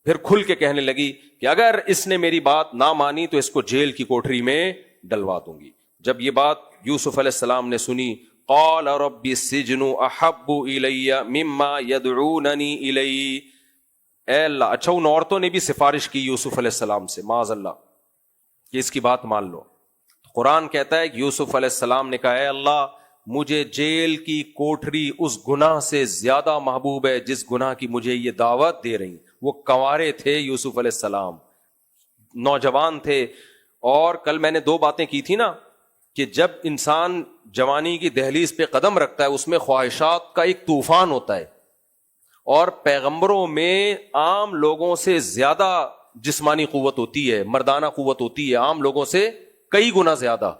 پھر کھل کے کہنے لگی کہ اگر اس نے میری بات نہ مانی تو اس کو جیل کی کوٹری میں ڈلوا دوں گی. جب یہ بات یوسف علیہ السلام نے سنی, قال رب السجن احب الی مما یدعوننی الی, اے اللہ. اچھا, ان عورتوں نے بھی سفارش کی یوسف علیہ السلام سے, معاذ اللہ, کہ اس کی بات مان لو. قرآن کہتا ہے کہ یوسف علیہ السلام نے کہا, اے اللہ مجھے جیل کی کوٹری اس گناہ سے زیادہ محبوب ہے جس گناہ کی مجھے یہ دعوت دے رہی. وہ کنوارے تھے یوسف علیہ السلام, نوجوان تھے. اور کل میں نے 2 باتیں کی تھی نا, کہ جب انسان جوانی کی دہلیز پہ قدم رکھتا ہے اس میں خواہشات کا ایک طوفان ہوتا ہے, اور پیغمبروں میں عام لوگوں سے زیادہ جسمانی قوت ہوتی ہے, مردانہ قوت ہوتی ہے, عام لوگوں سے کئی گنا زیادہ.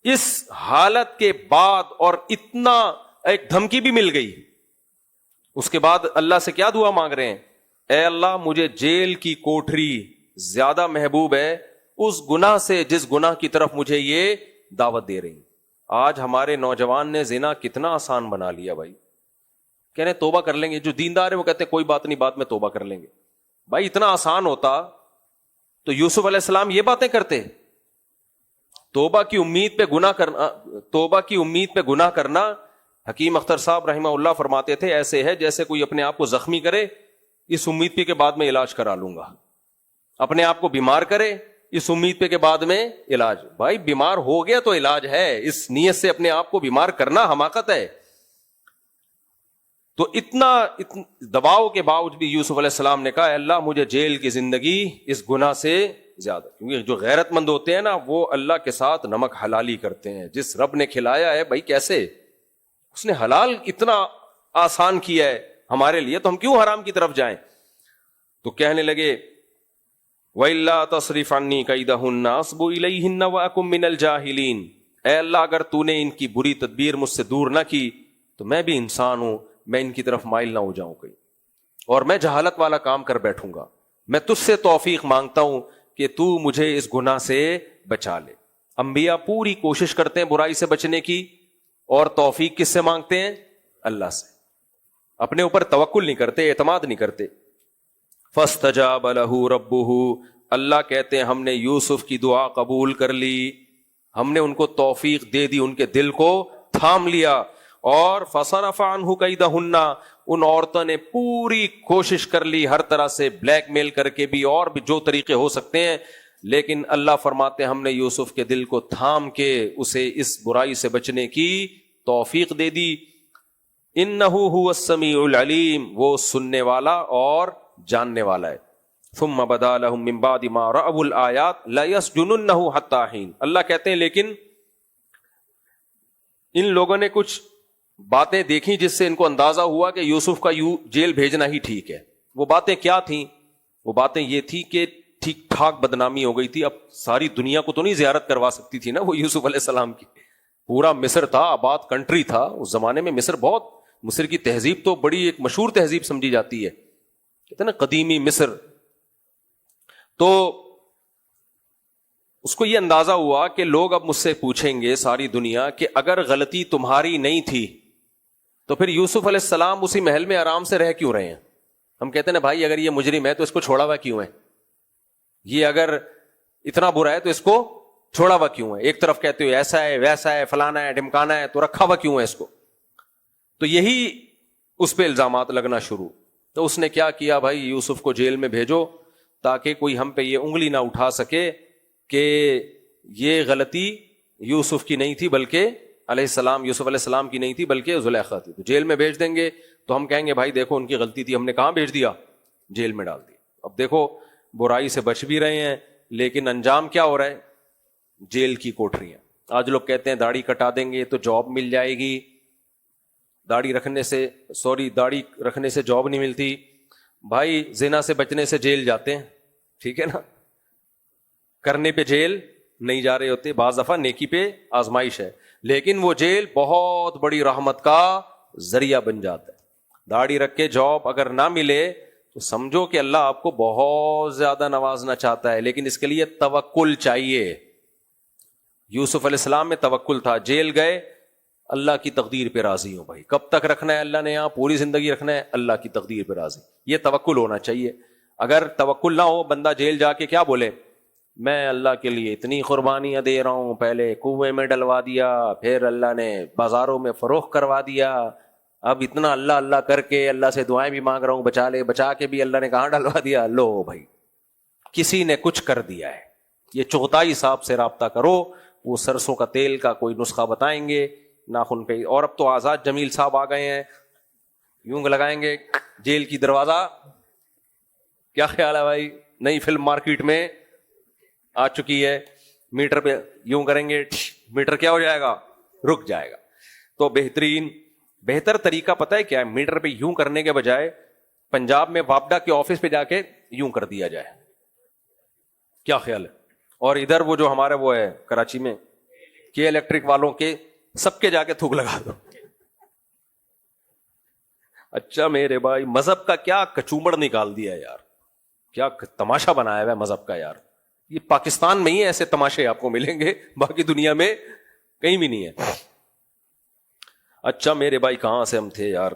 اس حالت کے بعد اور اتنا ایک دھمکی بھی مل گئی, اس کے بعد اللہ سے کیا دعا مانگ رہے ہیں, اے اللہ مجھے جیل کی کوٹری زیادہ محبوب ہے اس گناہ سے جس گناہ کی طرف مجھے یہ دعوت دے رہی. آج ہمارے نوجوان نے زنا کتنا آسان بنا لیا بھائی, کہنے توبہ کر لیں گے. جو دیندار ہے وہ کہتے ہیں کوئی بات نہیں, بعد میں توبہ کر لیں گے. بھائی اتنا آسان ہوتا تو یوسف علیہ السلام یہ باتیں کرتے. توبہ کی امید پہ گناہ کرنا, توبہ کی امید پہ گناہ کرنا, حکیم اختر صاحب رحمہ اللہ فرماتے تھے ایسے ہے جیسے کوئی اپنے آپ کو زخمی کرے, اس امید پہ کہ بعد میں علاج کرا لوں گا. اپنے آپ کو بیمار کرے اس امید پہ کہ بعد میں علاج. بھائی بیمار ہو گیا تو علاج ہے, اس نیت سے اپنے آپ کو بیمار کرنا حماقت ہے. تو اتنا دباؤ کے باوجود بھی یوسف علیہ السلام نے کہا, اے اللہ مجھے جیل کی زندگی اس گناہ سے زیادہ, کیونکہ جو غیرت مند ہوتے ہیں نا وہ اللہ کے ساتھ نمک حلالی کرتے ہیں. جس رب نے کھلایا ہے بھائی, کیسے اس نے حلال اتنا آسان کیا ہے ہمارے لیے, تو ہم کیوں حرام کی طرف جائیں. تو کہنے لگے وَإِلَّا تَصْرِفْ عَنِّي كَيْدَهُنَّ أَصْبُ إِلَيْهِنَّ وَأَكُن مِّنَ الْجَاهِلِينَ. اے اللہ اگر تو نے ان کی بری تدبیر مجھ سے دور نہ کی تو میں بھی انسان ہوں, میں ان کی طرف مائل نہ ہو جاؤں کہیں, اور میں جہالت والا کام کر بیٹھوں گا. میں تجھ سے توفیق مانگتا ہوں کہ تو مجھے اس گناہ سے بچا لے. انبیاء پوری کوشش کرتے ہیں برائی سے بچنے کی, اور توفیق کس سے مانگتے ہیں؟ اللہ سے. اپنے اوپر توکل نہیں کرتے, اعتماد نہیں کرتے. فَاسْتَجَابَ لَهُ رَبُّهُ, اللہ کہتے ہیں ہم نے یوسف کی دعا قبول کر لی, ہم نے ان کو توفیق دے دی, ان کے دل کو تھام لیا. اور فَصَرَفَ عَنْهُ كَيْدَهُنَّ, ان عورتوں نے پوری کوشش کر لی ہر طرح سے, بلیک میل کر کے بھی اور بھی جو طریقے ہو سکتے ہیں, لیکن اللہ فرماتے ہیں ہم نے یوسف کے دل کو تھام کے اسے اس برائی سے بچنے کی توفیق دے دی. إِنَّهُ هُوَ السَّمِيعُ الْعَلِيمُ, وہ سننے والا اور جاننے والا ہے. ثُمَّ بَدَا لَهُم مِّن بَعْدِ مَا رَأَوُا الْآيَاتِ لَيَسْجُنُنَّهُ حَتَّىٰ حِينٍ. اللہ کہتے ہیں لیکن ان لوگوں نے کچھ باتیں دیکھی جس سے ان کو اندازہ ہوا کہ یوسف کا جیل بھیجنا ہی ٹھیک ہے. وہ باتیں کیا تھیں؟ وہ باتیں یہ تھی کہ ٹھیک ٹھاک بدنامی ہو گئی تھی. اب ساری دنیا کو تو نہیں زیارت کروا سکتی تھی نا وہ یوسف علیہ السلام کی. پورا مصر تھا, آباد کنٹری تھا اس زمانے میں. مصر کی تہذیب تو بڑی ایک مشہور تہذیب سمجھی جاتی ہے, کہتے ہیں نا قدیمی مصر. تو اس کو یہ اندازہ ہوا کہ لوگ اب مجھ سے پوچھیں گے ساری دنیا کہ اگر غلطی تمہاری نہیں تھی تو پھر یوسف علیہ السلام اسی محل میں آرام سے رہ کیوں رہے ہیں؟ ہم کہتے ہیں نا بھائی اگر یہ مجرم ہے تو اس کو چھوڑا ہوا کیوں ہے, یہ اگر اتنا برا ہے تو اس کو چھوڑا ہوا کیوں ہے. ایک طرف کہتے ہو ایسا ہے ویسا ہے فلانا ہے ڈمکانا ہے, تو رکھا ہوا کیوں ہے اس کو. تو یہی اس پہ الزامات لگنا شروع. تو اس نے کیا کیا بھائی, یوسف کو جیل میں بھیجو تاکہ کوئی ہم پہ یہ انگلی نہ اٹھا سکے کہ یہ غلطی یوسف کی نہیں تھی بلکہ یوسف علیہ السلام کی نہیں تھی بلکہ زلیخا تھی. تو جیل میں بھیج دیں گے تو ہم کہیں گے بھائی دیکھو ان کی غلطی تھی, ہم نے کہاں بھیج دیا, جیل میں ڈال دیا. اب دیکھو برائی سے بچ بھی رہے ہیں لیکن انجام کیا ہو رہا ہے, جیل کی کوٹریاں. آج لوگ کہتے ہیں داڑھی کٹا دیں گے تو جاب مل جائے گی, داڑھی رکھنے سے جاب نہیں ملتی. بھائی زنا سے بچنے سے جیل جاتے ہیں, ٹھیک ہے نا, کرنے پہ جیل نہیں جا رہے ہوتے. بعض دفعہ نیکی پہ آزمائش ہے لیکن وہ جیل بہت بڑی رحمت کا ذریعہ بن جاتا ہے. داڑھی رکھ کے جاب اگر نہ ملے تو سمجھو کہ اللہ آپ کو بہت زیادہ نوازنا چاہتا ہے, لیکن اس کے لیے توکل چاہیے. یوسف علیہ السلام میں توکل تھا, جیل گئے, اللہ کی تقدیر پہ راضی ہوں بھائی, کب تک رکھنا ہے اللہ نے یہاں, پوری زندگی رکھنا ہے, اللہ کی تقدیر پہ راضی. یہ توکل ہونا چاہیے. اگر توکل نہ ہو, بندہ جیل جا کے کیا بولے, میں اللہ کے لیے اتنی قربانیاں دے رہا ہوں, پہلے کنویں میں ڈلوا دیا, پھر اللہ نے بازاروں میں فروخت کروا دیا, اب اتنا اللہ اللہ کر کے اللہ سے دعائیں بھی مانگ رہا ہوں بچا لے, بچا کے بھی اللہ نے کہاں ڈلوا دیا. لو بھائی کسی نے کچھ کر دیا ہے. یہ چغتائی صاحب سے رابطہ کرو, وہ سرسوں کا تیل کا کوئی نسخہ بتائیں گے ناخن پہ. اور اب تو آزاد جمیل صاحب آ گئے ہیں, یوں لگائیں گے جیل کی دروازہ. کیا خیال ہے بھائی, نئی فلم مارکیٹ میں آ چکی ہے, میٹر پہ یوں کریں گے, میٹر کیا ہو جائے گا, رک جائے گا. تو بہتر طریقہ پتہ ہے کیا ہے, میٹر پہ یوں کرنے کے بجائے پنجاب میں واپڈا کے آفس پہ جا کے یوں کر دیا جائے. کیا خیال ہے؟ اور ادھر وہ جو ہمارے وہ ہے کراچی میں کے الیکٹرک والوں کے سب کے جا کے تھوک لگا دو. اچھا میرے بھائی, مذہب کا کیا کچومڑ نکال دیا یار, کیا تماشا بنایا ہوا ہے مذہب کا یار. یہ پاکستان میں ہی ایسے تماشے آپ کو ملیں گے, باقی دنیا میں کہیں بھی نہیں ہے. اچھا میرے بھائی کہاں سے ہم تھے یار.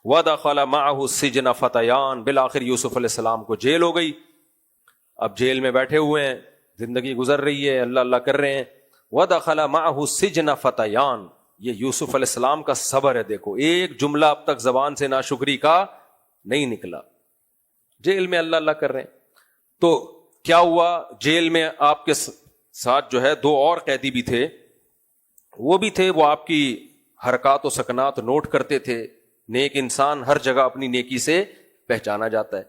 وَدَخَلَ مَعَهُ السِّجْنَ فَتَيَانِ, بالآخر یوسف علیہ السلام کو جیل ہو گئی. اب جیل میں بیٹھے ہوئے ہیں, زندگی گزر رہی ہے, اللہ اللہ کر رہے ہیں. وَدَخَلَ مَعَهُ السِّجْنَ فَتَيَانِ, یہ یوسف علیہ السلام کا صبر ہے. دیکھو ایک جملہ اب تک زبان سے ناشکری کا نہیں نکلا, جیل میں اللہ اللہ کر رہے ہیں. تو کیا ہوا, جیل میں آپ کے ساتھ جو ہے دو اور قیدی بھی تھے, وہ بھی تھے, وہ آپ کی حرکات و سکنات نوٹ کرتے تھے. نیک انسان ہر جگہ اپنی نیکی سے پہچانا جاتا ہے.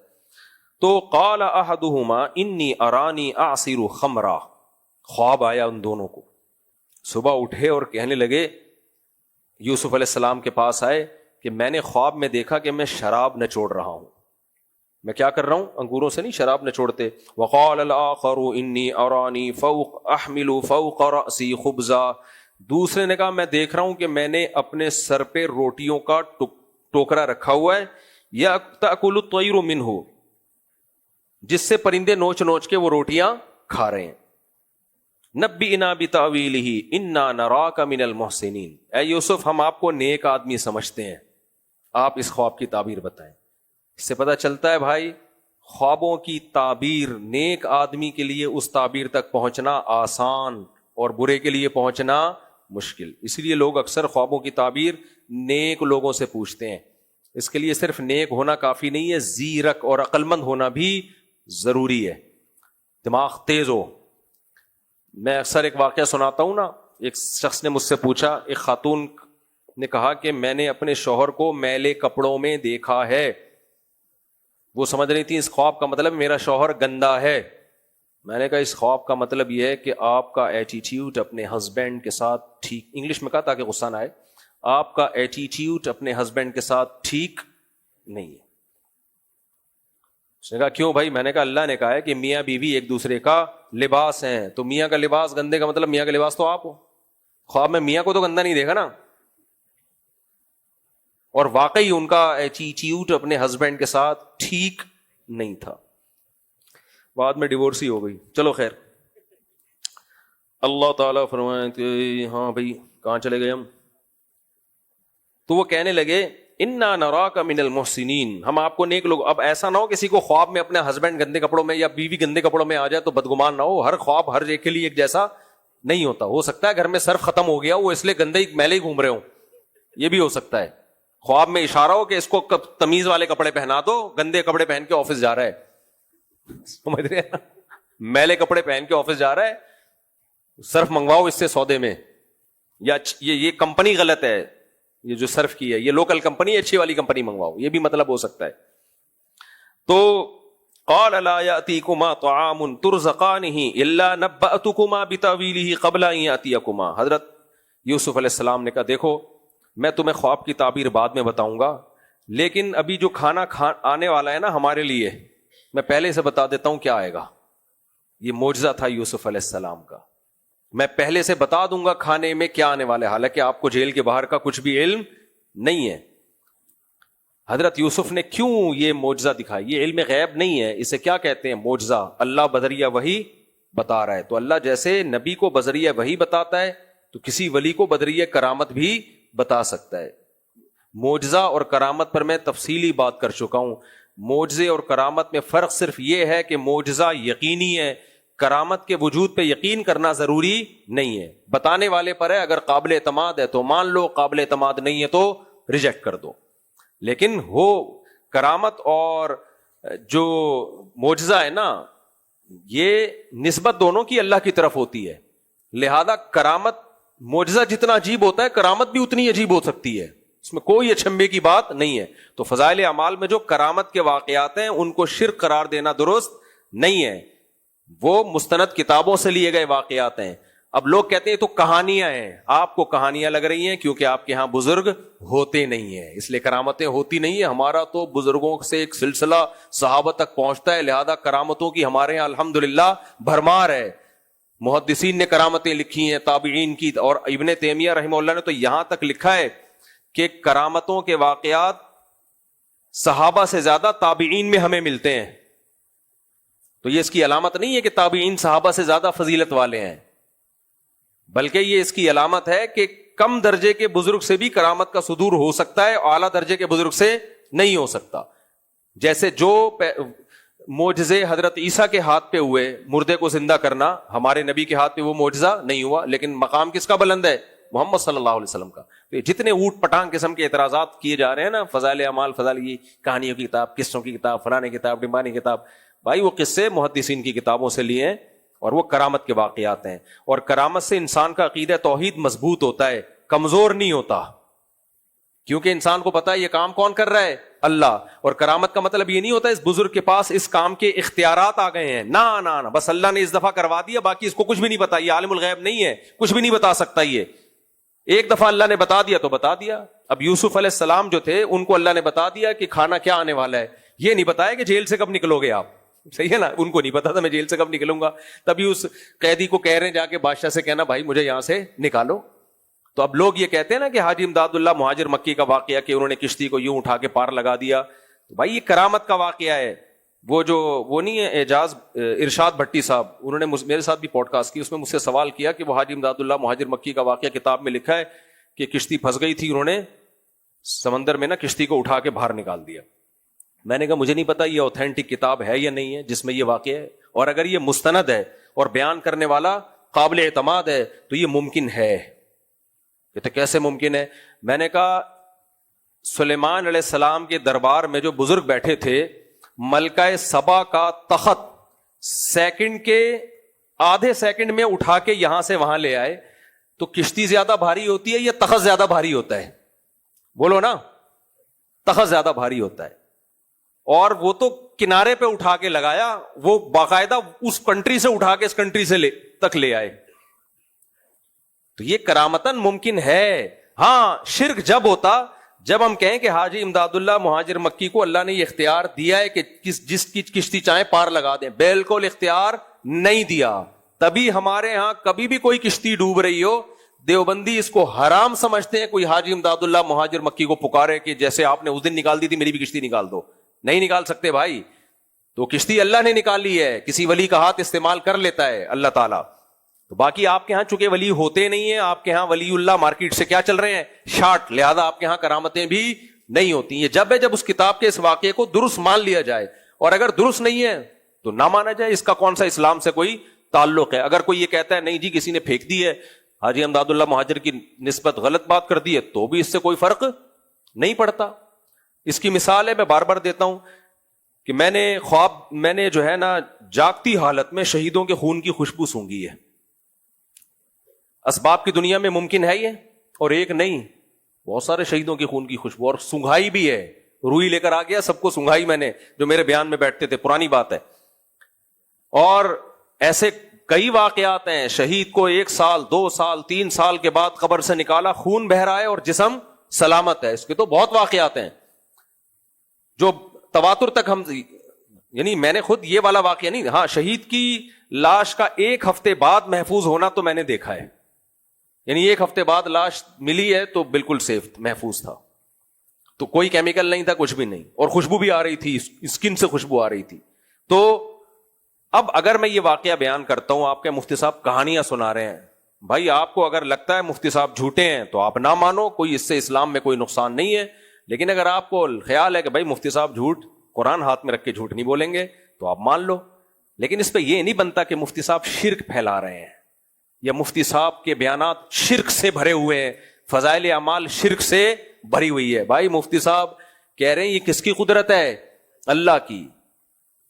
تو قال احدہما انی ارانی اعصر خمرا, خواب آیا ان دونوں کو. صبح اٹھے اور کہنے لگے, یوسف علیہ السلام کے پاس آئے کہ میں نے خواب میں دیکھا کہ میں شراب نچوڑ رہا ہوں. میں کیا کر رہا ہوں, انگوروں سے نہیں, شراب نچوڑتے. وقال الاخر انی ارانی احمل فوق رأسی خبزا, دوسرے نے کہا میں دیکھ رہا ہوں کہ میں نے اپنے سر پہ روٹیوں کا ٹوکرا رکھا ہوا ہے, یا تأکل الطیر منہ, جس سے پرندے نوچ نوچ کے وہ روٹیاں کھا رہے ہیں. نبئنا بتاویلہ انا نراک من المحسنین, اے یوسف ہم آپ کو نیک آدمی سمجھتے ہیں, آپ اس خواب کی تعبیر بتائیں. اس سے پتہ چلتا ہے بھائی خوابوں کی تعبیر نیک آدمی کے لیے اس تعبیر تک پہنچنا آسان اور برے کے لیے پہنچنا مشکل. اس لیے لوگ اکثر خوابوں کی تعبیر نیک لوگوں سے پوچھتے ہیں. اس کے لیے صرف نیک ہونا کافی نہیں ہے, زیرک اور عقل مند ہونا بھی ضروری ہے, دماغ تیز ہو. میں اکثر ایک واقعہ سناتا ہوں نا, ایک شخص نے مجھ سے پوچھا, ایک خاتون نے کہا کہ میں نے اپنے شوہر کو میلے کپڑوں میں دیکھا ہے. وہ سمجھ رہی تھی اس خواب کا مطلب میرا شوہر گندا ہے. میں نے کہا اس خواب کا مطلب یہ ہے کہ آپ کا ایٹیٹیوڈ اپنے ہسبینڈ کے ساتھ ٹھیک, انگلش میں کہا تاکہ غصہ نہ آئے, آپ کا ایٹیٹیوڈ اپنے ہسبینڈ کے ساتھ ٹھیک نہیں ہے. اس نے کہا کیوں بھائی؟ میں نے کہا اللہ نے کہا ہے کہ میاں بیوی ایک دوسرے کا لباس ہیں, تو میاں کا لباس گندے کا مطلب میاں کا لباس تو آپ ہو. خواب میں میاں کو تو گندا نہیں دیکھا نا, اور واقعی ان کا ایٹیٹیوڈ اپنے ہسبینڈ کے ساتھ ٹھیک نہیں تھا. بعد میں ڈیورس ہی ہو گئی. چلو خیر, اللہ تعالیٰ فرمائے کہ ہاں بھائی کہاں چلے گئے ہم. تو وہ کہنے لگے انا نراک من المحسنین، ہم آپ کو نیک لوگ. اب ایسا نہ ہو کسی کو خواب میں اپنے ہسبینڈ گندے کپڑوں میں یا بیوی گندے کپڑوں میں آ جائے تو بدگمان نہ ہو. ہر خواب ہر ایک کے لیے ایک جیسا نہیں ہوتا. ہو سکتا ہے گھر میں صرف ختم ہو گیا وہ اس لیے گندے میلے ہی گھوم رہے ہوں, یہ بھی ہو سکتا ہے. خواب میں اشارہ ہو کہ اس کو تمیز والے کپڑے پہنا دو, گندے کپڑے پہن کے آفس جا رہا ہے, سمجھ رہے ہیں, میلے کپڑے پہن کے آفس جا رہا ہے, صرف منگواؤ اس سے سودے میں, یا یہ کمپنی غلط ہے, یہ جو صرف کی ہے یہ لوکل کمپنی ہے, اچھی والی کمپنی منگواؤ, یہ بھی مطلب ہو سکتا ہے. تو قال لا یاتیکما طعام ترزقانہ الا نبأتکما بتاویلہ قبل ان یاتیکما. حضرت یوسف علیہ السلام نے کہا دیکھو میں تمہیں خواب کی تعبیر بعد میں بتاؤں گا, لیکن ابھی جو کھانا آنے والا ہے نا ہمارے لیے, میں پہلے سے بتا دیتا ہوں کیا آئے گا. یہ معجزہ تھا یوسف علیہ السلام کا, میں پہلے سے بتا دوں گا کھانے میں کیا آنے والا ہے, حالانکہ آپ کو جیل کے باہر کا کچھ بھی علم نہیں ہے. حضرت یوسف نے کیوں یہ معجزہ دکھائی؟ یہ علم غیب نہیں ہے, اسے کیا کہتے ہیں معجزہ. اللہ بذریعہ وحی بتا رہا ہے, تو اللہ جیسے نبی کو بذریعہ وحی بتاتا ہے تو کسی ولی کو بذریعہ کرامت بھی بتا سکتا ہے. معجزہ اور کرامت پر میں تفصیلی بات کر چکا ہوں. معجزے اور کرامت میں فرق صرف یہ ہے کہ معجزہ یقینی ہے, کرامت کے وجود پہ یقین کرنا ضروری نہیں ہے. بتانے والے پر ہے, اگر قابل اعتماد ہے تو مان لو, قابل اعتماد نہیں ہے تو ریجیکٹ کر دو. لیکن وہ کرامت اور جو معجزہ ہے نا یہ نسبت دونوں کی اللہ کی طرف ہوتی ہے. لہذا کرامت معجزہ جتنا عجیب ہوتا ہے کرامت بھی اتنی عجیب ہو سکتی ہے, اس میں کوئی اچنبے کی بات نہیں ہے. تو فضائل اعمال میں جو کرامت کے واقعات ہیں ان کو شرک قرار دینا درست نہیں ہے, وہ مستند کتابوں سے لیے گئے واقعات ہیں. اب لوگ کہتے ہیں تو کہانیاں ہیں, آپ کو کہانیاں لگ رہی ہیں کیونکہ آپ کے ہاں بزرگ ہوتے نہیں ہیں اس لیے کرامتیں ہوتی نہیں ہیں. ہمارا تو بزرگوں سے ایک سلسلہ صحابہ تک پہنچتا ہے, لہذا کرامتوں کی ہمارے یہاں الحمدللہ بھرمار ہے. محدثین نے کرامتیں لکھی ہیں, تابعین کی, اور ابن تیمیہ رحمہ اللہ نے تو یہاں تک لکھا ہے کہ کرامتوں کے واقعات صحابہ سے زیادہ تابعین میں ہمیں ملتے ہیں. تو یہ اس کی علامت نہیں ہے کہ تابعین صحابہ سے زیادہ فضیلت والے ہیں, بلکہ یہ اس کی علامت ہے کہ کم درجے کے بزرگ سے بھی کرامت کا صدور ہو سکتا ہے, اعلیٰ درجے کے بزرگ سے نہیں ہو سکتا. جیسے جو معجزے حضرت عیسیٰ کے ہاتھ پہ ہوئے, مردے کو زندہ کرنا, ہمارے نبی کے ہاتھ پہ وہ معجزہ نہیں ہوا, لیکن مقام کس کا بلند ہے؟ محمد صلی اللہ علیہ وسلم کا. تو جتنے اوٹ پٹانگ قسم کے اعتراضات کیے جا رہے ہیں نا, فضائل اعمال, فضائل کی کہانیوں کی کتاب, قصوں کی کتاب, فلانے کتاب, ڈمبانی کتاب, بھائی وہ قصے محدثین کی کتابوں سے لیے ہیں اور وہ کرامت کے واقعات ہیں. اور کرامت سے انسان کا عقیدہ توحید مضبوط ہوتا ہے, کمزور نہیں ہوتا, کیونکہ انسان کو پتا ہے یہ کام کون کر رہا ہے؟ اللہ. اور کرامت کا مطلب یہ نہیں ہوتا اس بزرگ کے پاس اس کام کے اختیارات آ گئے ہیں, نہ بس اللہ نے اس دفعہ کروا دیا, باقی اس کو کچھ بھی نہیں پتا, یہ عالم الغیب نہیں ہے, کچھ بھی نہیں بتا سکتا. یہ ایک دفعہ اللہ نے بتا دیا تو بتا دیا. اب یوسف علیہ السلام جو تھے ان کو اللہ نے بتا دیا کہ کھانا کیا آنے والا ہے, یہ نہیں بتایا کہ جیل سے کب نکلو گے آپ, صحیح ہے نا, ان کو نہیں پتا تھا میں جیل سے کب نکلوں گا. تبھی اس قیدی کو کہہ رہے ہیں جا کے بادشاہ سے کہنا بھائی مجھے یہاں سے نکالو. تو اب لوگ یہ کہتے ہیں نا کہ حاجی امداد اللہ مہاجر مکی کا واقعہ کہ انہوں نے کشتی کو یوں اٹھا کے پار لگا دیا, تو بھائی یہ کرامت کا واقعہ ہے. وہ نہیں ہے اعجاز ارشاد بھٹی صاحب, انہوں نے میرے ساتھ بھی پوڈ کاسٹ کی, اس میں مجھ سے سوال کیا کہ وہ حاجی امداد اللہ مہاجر مکی کا واقعہ کتاب میں لکھا ہے کہ کشتی پھنس گئی تھی, انہوں نے سمندر میں نا کشتی کو اٹھا کے باہر نکال دیا. میں نے کہا مجھے نہیں پتا یہ اوتھینٹک کتاب ہے یا نہیں ہے جس میں یہ واقعہ ہے, اور اگر یہ مستند ہے اور بیان کرنے والا قابل اعتماد ہے تو یہ ممکن ہے. تو کیسے ممکن ہے؟ میں نے کہا سلیمان علیہ السلام کے دربار میں جو بزرگ بیٹھے تھے, ملکہ سبا کا تخت سیکنڈ کے آدھے سیکنڈ میں اٹھا کے یہاں سے وہاں لے آئے, تو کشتی زیادہ بھاری ہوتی ہے یا تخت زیادہ بھاری ہوتا ہے؟ بولو نا, تخت زیادہ بھاری ہوتا ہے. اور وہ تو کنارے پہ اٹھا کے لگایا, وہ باقاعدہ اس کنٹری سے اٹھا کے اس کنٹری سے تک لے آئے. تو یہ کرامتاً ممکن ہے. ہاں شرک جب ہوتا جب ہم کہیں کہ حاجی امداد اللہ مہاجر مکی کو اللہ نے یہ اختیار دیا ہے کہ جس کی کشتی چاہیں پار لگا دیں, بالکل اختیار نہیں دیا. تبھی ہمارے ہاں کبھی بھی کوئی کشتی ڈوب رہی ہو, دیوبندی اس کو حرام سمجھتے ہیں کوئی حاجی امداد اللہ مہاجر مکی کو پکارے کہ جیسے آپ نے اس دن نکال دی تھی میری بھی کشتی نکال دو. نہیں نکال سکتے بھائی, تو کشتی اللہ نے نکالی ہے, کسی ولی کا ہاتھ استعمال کر لیتا ہے اللہ تعالیٰ. تو باقی آپ کے ہاں چونکہ ولی ہوتے نہیں ہیں, آپ کے ہاں ولی اللہ مارکیٹ سے کیا چل رہے ہیں, شارٹ, لہذا آپ کے ہاں کرامتیں بھی نہیں ہوتی. یہ جب ہے جب اس کتاب کے اس واقعے کو درست مان لیا جائے, اور اگر درست نہیں ہے تو نہ مانا جائے. اس کا کون سا اسلام سے کوئی تعلق ہے؟ اگر کوئی یہ کہتا ہے نہیں جی کسی نے پھینک دی ہے, حاجی امداد اللہ مہاجر کی نسبت غلط بات کر دی ہے, تو بھی اس سے کوئی فرق نہیں پڑتا. اس کی مثال ہے, میں بار بار دیتا ہوں کہ میں نے جو ہے نا جاگتی حالت میں شہیدوں کے خون کی خوشبو سونگھی ہے. اسباب کی دنیا میں ممکن ہے یہ, اور ایک نہیں, بہت سارے شہیدوں کے خون کی خوشبو, اور سنگھائی بھی ہے. روئی لے کر آ گیا, سب کو سنگھائی میں نے, جو میرے بیان میں بیٹھتے تھے, پرانی بات ہے. اور ایسے کئی واقعات ہیں, شہید کو 1 سال 2 سال 3 سال کے بعد قبر سے نکالا, خون بہ رہا ہے اور جسم سلامت ہے. اس کے تو بہت واقعات ہیں جو تواتر تک ہم, یعنی میں نے خود یہ والا واقعہ نہیں, ہاں شہید کی لاش کا 1 ہفتے بعد محفوظ ہونا تو میں نے دیکھا ہے. یعنی 1 ہفتے بعد لاش ملی ہے تو بالکل سیف محفوظ تھا, تو کوئی کیمیکل نہیں تھا, کچھ بھی نہیں, اور خوشبو بھی آ رہی تھی, اسکن سے خوشبو آ رہی تھی. تو اب اگر میں یہ واقعہ بیان کرتا ہوں, آپ کے مفتی صاحب کہانیاں سنا رہے ہیں, بھائی آپ کو اگر لگتا ہے مفتی صاحب جھوٹے ہیں تو آپ نہ مانو, کوئی اس سے اسلام میں کوئی نقصان نہیں ہے. لیکن اگر آپ کو خیال ہے کہ بھائی مفتی صاحب جھوٹ, قرآن ہاتھ میں رکھ کے جھوٹ نہیں بولیں گے, تو آپ مان لو. لیکن اس پہ یہ نہیں بنتا کہ مفتی صاحب شرک پھیلا رہے ہیں, یا مفتی صاحب کے بیانات شرک سے بھرے ہوئے ہیں, فضائل اعمال شرک سے بھری ہوئی ہے. بھائی مفتی صاحب کہہ رہے ہیں یہ کس کی قدرت ہے؟ اللہ کی.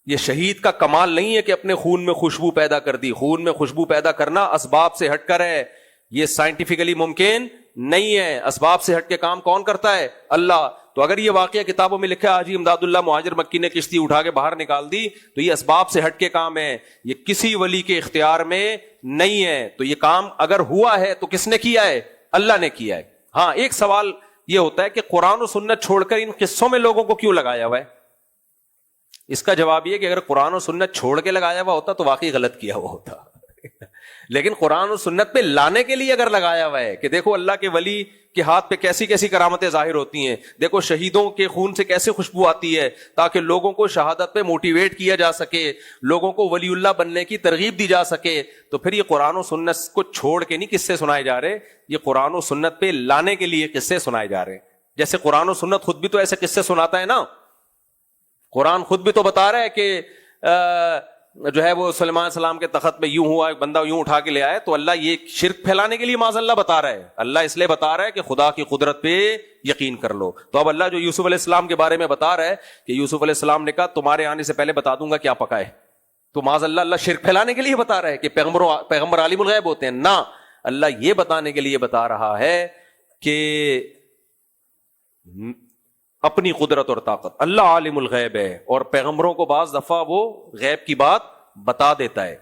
یہ شہید کا کمال نہیں ہے کہ اپنے خون میں خوشبو پیدا کر دی. خون میں خوشبو پیدا کرنا اسباب سے ہٹ کر ہے, یہ سائنٹیفکلی ممکن نہیں ہے. اسباب سے ہٹ کے کام کون کرتا ہے؟ اللہ. تو اگر یہ واقعہ کتابوں میں لکھا ہے حاجی امداد اللہ مہاجر مکی نے کشتی اٹھا کے باہر نکال دی, تو یہ اسباب سے ہٹ کے کام ہے, یہ کسی ولی کے اختیار میں نہیں ہے. تو یہ کام اگر ہوا ہے تو کس نے کیا ہے؟ اللہ نے کیا ہے. ہاں ایک سوال یہ ہوتا ہے کہ قرآن و سنت چھوڑ کر ان قصوں میں لوگوں کو کیوں لگایا ہوا ہے؟ اس کا جواب یہ کہ اگر قرآن و سنت چھوڑ کے لگایا ہوا ہوتا تو واقعی غلط کیا ہوا ہوتا. لیکن قرآن و سنت پہ لانے کے لیے اگر لگایا ہوا ہے کہ دیکھو اللہ کے ولی کے ہاتھ پہ کیسی کیسی کرامتیں ظاہر ہوتی ہیں, دیکھو شہیدوں کے خون سے کیسے خوشبو آتی ہے, تاکہ لوگوں کو شہادت پہ موٹیویٹ کیا جا سکے, لوگوں کو ولی اللہ بننے کی ترغیب دی جا سکے. تو پھر یہ قرآن و سنت کو چھوڑ کے نہیں قصے سنائے جا رہے, یہ قرآن و سنت پہ لانے کے لیے قصے سنائے جا رہے ہیں. جیسے قرآن و سنت خود بھی تو ایسے قصے سناتا ہے نا. قرآن خود بھی تو بتا رہا ہے کہ جو ہے وہ سلیمان علیہ السلام کے تخت میں یوں ہوا, ایک بندہ یوں اٹھا کے لے آئے, تو اللہ یہ شرک پھیلانے کے لیے معاذ اللہ بتا رہا ہے. اللہ اس لیے بتا رہا ہے کہ خدا کی قدرت پہ یقین کر لو. تو اب اللہ جو یوسف علیہ السلام کے بارے میں بتا رہا ہے کہ یوسف علیہ السلام نے کہا تمہارے آنے سے پہلے بتا دوں گا کیا پکا ہے, تو معاذ اللہ شرک پھیلانے کے لیے بتا رہا ہے کہ پیغمبر عالم الغیب ہوتے ہیں نہ, اللہ یہ بتانے کے لیے بتا رہا ہے کہ اپنی قدرت اور طاقت. اللہ عالم الغیب ہے, اور پیغمبروں کو بعض دفعہ وہ غیب کی بات بتا دیتا ہے.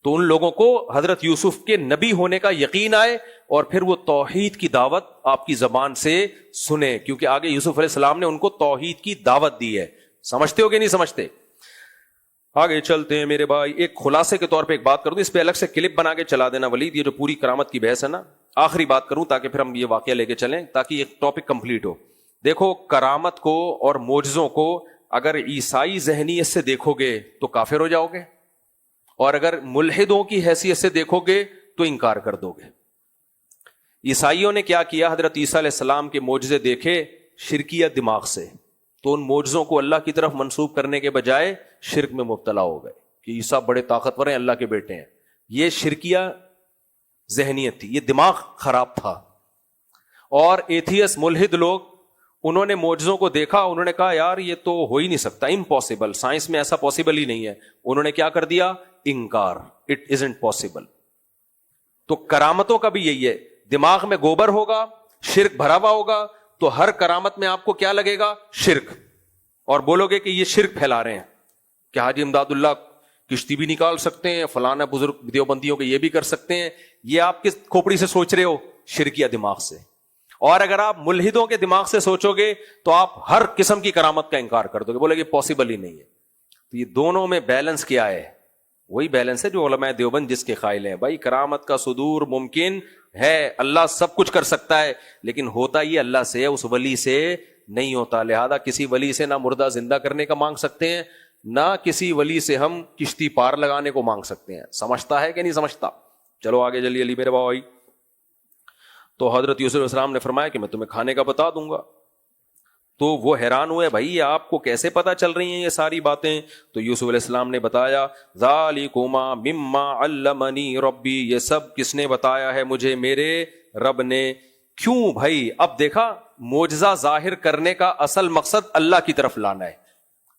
تو ان لوگوں کو حضرت یوسف کے نبی ہونے کا یقین آئے, اور پھر وہ توحید کی دعوت آپ کی زبان سے سنے, کیونکہ آگے یوسف علیہ السلام نے ان کو توحید کی دعوت دی ہے. سمجھتے ہو کہ نہیں سمجھتے؟ آگے چلتے ہیں میرے بھائی. ایک خلاصے کے طور پہ ایک بات کروں, اس پہ الگ سے کلپ بنا کے چلا دینا ولید, یہ جو پوری کرامت کی بحث ہے نا, آخری بات کروں تاکہ پھر ہم یہ واقعہ لے کے چلیں, تاکہ یہ ٹاپک کمپلیٹ ہو. دیکھو کرامت کو اور معجزوں کو اگر عیسائی ذہنیت سے دیکھو گے تو کافر ہو جاؤ گے, اور اگر ملحدوں کی حیثیت سے دیکھو گے تو انکار کر دو گے. عیسائیوں نے کیا کیا؟ حضرت عیسیٰ علیہ السلام کے معجزے دیکھے شرکیہ دماغ سے, تو ان معجزوں کو اللہ کی طرف منسوب کرنے کے بجائے شرک میں مبتلا ہو گئے کہ عیسیٰ بڑے طاقتور ہیں, اللہ کے بیٹے ہیں. یہ شرکیہ ذہنیت تھی, یہ دماغ خراب تھا. اور ایتھیس ملحد لوگ, انہوں نے معجزوں کو دیکھا, انہوں نے کہا یار یہ تو ہو ہی نہیں سکتا, امپاسبل, سائنس میں ایسا پاسبل ہی نہیں ہے. انہوں نے کیا کر دیا؟ انکار, اٹ ازنٹ پاسبل. تو کرامتوں کا بھی یہی ہے, دماغ میں گوبر ہوگا, شرک بھرا ہوا ہوگا, تو ہر کرامت میں آپ کو کیا لگے گا؟ شرک. اور بولو گے کہ یہ شرک پھیلا رہے ہیں, کہ حاجی امداد اللہ کشتی بھی نکال سکتے ہیں, فلانا بزرگ دیوبندیوں کے یہ بھی کر سکتے ہیں. یہ آپ کس کھوپڑی سے سوچ رہے ہو؟ شرکیہ دماغ سے. اور اگر آپ ملحدوں کے دماغ سے سوچو گے تو آپ ہر قسم کی کرامت کا انکار کر دو گے, بولے کہ پاسبل ہی نہیں ہے. تو یہ دونوں میں بیلنس کیا ہے؟ وہی بیلنس ہے جو علماء دیوبند جس کے قائل ہیں. بھائی کرامت کا صدور ممکن ہے, اللہ سب کچھ کر سکتا ہے, لیکن ہوتا یہ اللہ سے, اس ولی سے نہیں ہوتا. لہذا کسی ولی سے نہ مردہ زندہ کرنے کا مانگ سکتے ہیں, نہ کسی ولی سے ہم کشتی پار لگانے کو مانگ سکتے ہیں. سمجھتا ہے کہ نہیں سمجھتا؟ چلو آگے جلدی علی میرے بھائی. تو حضرت یوسف علیہ السلام نے فرمایا کہ میں تمہیں کھانے کا بتا دوں گا. تو وہ حیران ہوئے, بھائی یہ آپ کو کیسے پتا چل رہی ہیں یہ ساری باتیں؟ تو یوسف علیہ السلام نے بتایا, ذالکما مما علمنی ربی, یہ سب کس نے بتایا ہے مجھے؟ میرے رب نے. کیوں بھائی؟ اب دیکھا, معجزہ ظاہر کرنے کا اصل مقصد اللہ کی طرف لانا ہے.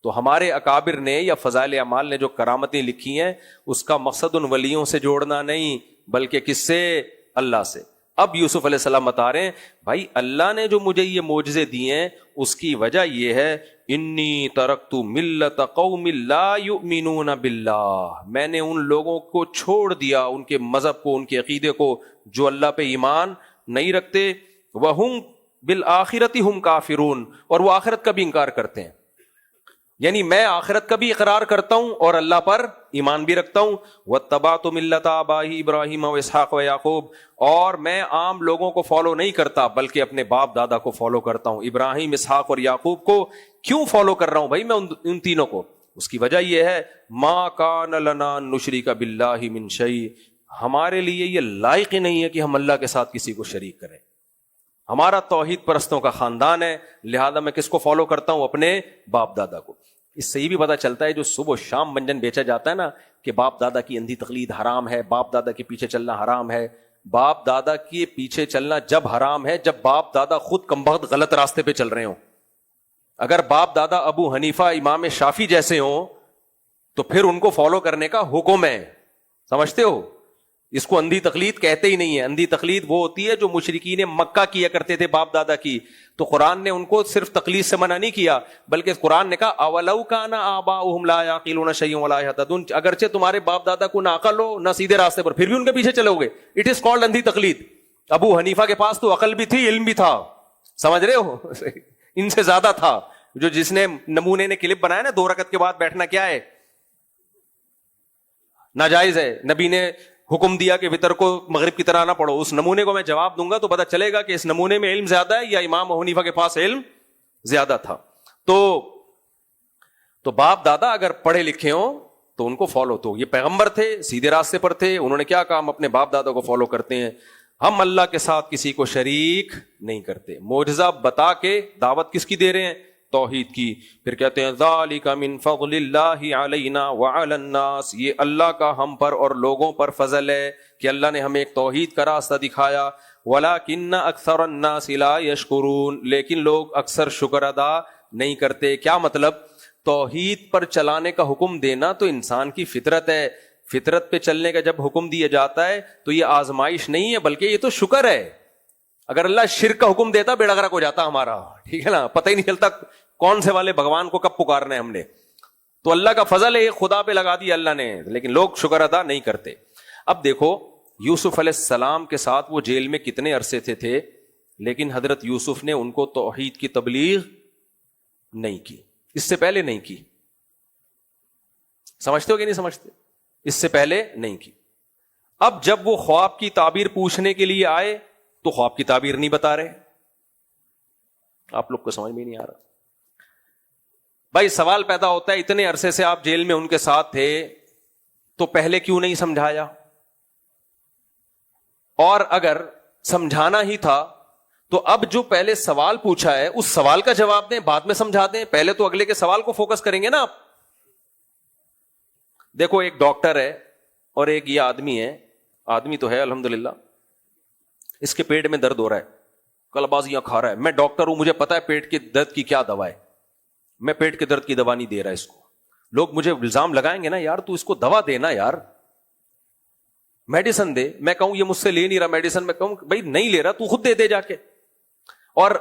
تو ہمارے اکابر نے یا فضائل اعمال نے جو کرامتیں لکھی ہیں, اس کا مقصد ان ولیوں سے جوڑنا نہیں, بلکہ کس سے؟ اللہ سے. اب یوسف علیہ السلام بتا رہے ہیں, بھائی اللہ نے جو مجھے یہ معجزے دیے ہیں اس کی وجہ یہ ہے, انی ترکت ملت قوم لا یؤمنون باللہ, میں نے ان لوگوں کو چھوڑ دیا, ان کے مذہب کو, ان کے عقیدے کو, جو اللہ پہ ایمان نہیں رکھتے. وہم بالآخرۃ ہم کافرون, اور وہ آخرت کا بھی انکار کرتے ہیں. یعنی میں آخرت کا بھی اقرار کرتا ہوں اور اللہ پر ایمان بھی رکھتا ہوں. واتبعت ملت آبائی ابراہیم و اسحاق و یعقوب, اور میں عام لوگوں کو فالو نہیں کرتا بلکہ اپنے باپ دادا کو فالو کرتا ہوں. ابراہیم, اسحاق اور یعقوب کو کیوں فالو کر رہا ہوں بھائی میں ان تینوں کو؟ اس کی وجہ یہ ہے, ما کان لنا نشرک باللہ من شیء, ہمارے لیے یہ لائق ہی نہیں ہے کہ ہم اللہ کے ساتھ کسی کو شریک کریں. ہمارا توحید پرستوں کا خاندان ہے, لہذا میں کس کو فالو کرتا ہوں؟ اپنے باپ دادا کو. اس سے یہ بھی پتا چلتا ہے جو صبح و شام منجن بیچا جاتا ہے نا کہ باپ دادا کی اندھی تقلید حرام ہے, باپ دادا کے پیچھے چلنا حرام ہے. باپ دادا کے پیچھے چلنا جب حرام ہے جب باپ دادا خود کمبخت غلط راستے پہ چل رہے ہوں. اگر باپ دادا ابو حنیفہ, امام شافعی جیسے ہوں تو پھر ان کو فالو کرنے کا حکم ہے. سمجھتے ہو؟ اس کو اندھی تقلید کہتے ہی نہیں ہے. اندھی تقلید وہ ہوتی ہے جو مشرکین مکہ کیا کرتے تھے باپ دادا کی. تو قرآن نے ان کو صرف تقلید سے منع نہیں کیا, بلکہ قرآن نے کہا اولو کان آباؤہم لا یعقلون شیئا ولا یہتدون, اگرچہ تمہارے باپ دادا کو نہ عقل ہو نہ سیدھے راستے پر, پھر بھی ان کے پیچھے چلو گے. اٹ از کالڈ اندھی تقلید. ابو حنیفہ کے پاس تو عقل بھی تھی, علم بھی تھا, سمجھ رہے ہو, ان سے زیادہ تھا. جو جس نے نمونے نے کلپ بنایا نا 2 رکعت کے بعد بیٹھنا کیا ہے؟ ناجائز ہے. نبی نے حکم دیا کہ وتر کو مغرب کی طرح نہ پڑھو. اس نمونے کو میں جواب دوں گا تو پتہ چلے گا کہ اس نمونے میں علم زیادہ ہے یا امام حنیفہ کے پاس علم زیادہ تھا. تو باپ دادا اگر پڑھے لکھے ہوں تو ان کو فالو, تو یہ پیغمبر تھے, سیدھے راستے پر تھے, انہوں نے کیا کام اپنے باپ دادا کو فالو کرتے ہیں. ہم اللہ کے ساتھ کسی کو شریک نہیں کرتے. معجزہ بتا کے دعوت کس کی دے رہے ہیں؟ توحید کی. پھر کہتے ہیں ذالک من فضل اللہ علینا وعلی الناس, یہ اللہ کا ہم پر اور لوگوں پر فضل ہے کہ اللہ نے ہمیں ایک توحید کا راستہ دکھایا. ولکن اکثر الناس لا یشکرون, لیکن لوگ اکثر شکر ادا نہیں کرتے. کیا مطلب؟ توحید پر چلانے کا حکم دینا تو انسان کی فطرت ہے. فطرت پہ چلنے کا جب حکم دیا جاتا ہے تو یہ آزمائش نہیں ہے بلکہ یہ تو شکر ہے. اگر اللہ شرک کا حکم دیتا بیڑا غرق ہو جاتا ہمارا, ٹھیک ہے نا, پتہ ہی نہیں چلتا کون سے والے بھگوان کو کب پکارنا ہے ہم نے. تو اللہ کا فضل ہے, خدا پہ لگا دیا اللہ نے, لیکن لوگ شکر ادا نہیں کرتے. اب دیکھو یوسف علیہ السلام کے ساتھ وہ جیل میں کتنے عرصے تھے, لیکن حضرت یوسف نے ان کو توحید کی تبلیغ نہیں کی. اس سے پہلے نہیں کی. سمجھتے ہو کہ نہیں سمجھتے؟ اس سے پہلے نہیں کی. اب جب وہ خواب کی تعبیر پوچھنے کے لیے آئے تو خواب کی تعبیر نہیں بتا رہے. آپ لوگ کو سمجھ میں نہیں آ رہا. بھائی سوال پیدا ہوتا ہے, اتنے عرصے سے آپ جیل میں ان کے ساتھ تھے تو پہلے کیوں نہیں سمجھایا؟ اور اگر سمجھانا ہی تھا تو اب جو پہلے سوال پوچھا ہے اس سوال کا جواب دیں, بعد میں سمجھا دیں. پہلے تو اگلے کے سوال کو فوکس کریں گے نا آپ. دیکھو ایک ڈاکٹر ہے اور ایک یہ آدمی ہے, آدمی تو ہے الحمدللہ, اس کے پیٹ میں درد ہو رہا ہے, کلبازیاں کھا رہا ہے. میں ڈاکٹر ہوں, مجھے پتا ہے پیٹ کے درد کی کیا دوا ہے, میں پیٹ کے درد کی دوا نہیں دے رہا اس کو. لوگ مجھے الزام لگائیں گے نا, یار تو اس کو دوا دینا, یار میڈیسن دے. میں کہوں یہ مجھ سے لے نہیں رہا میڈیسن, میں کہوں بھائی نہیں لے رہا تو خود دے دے جا کے. اور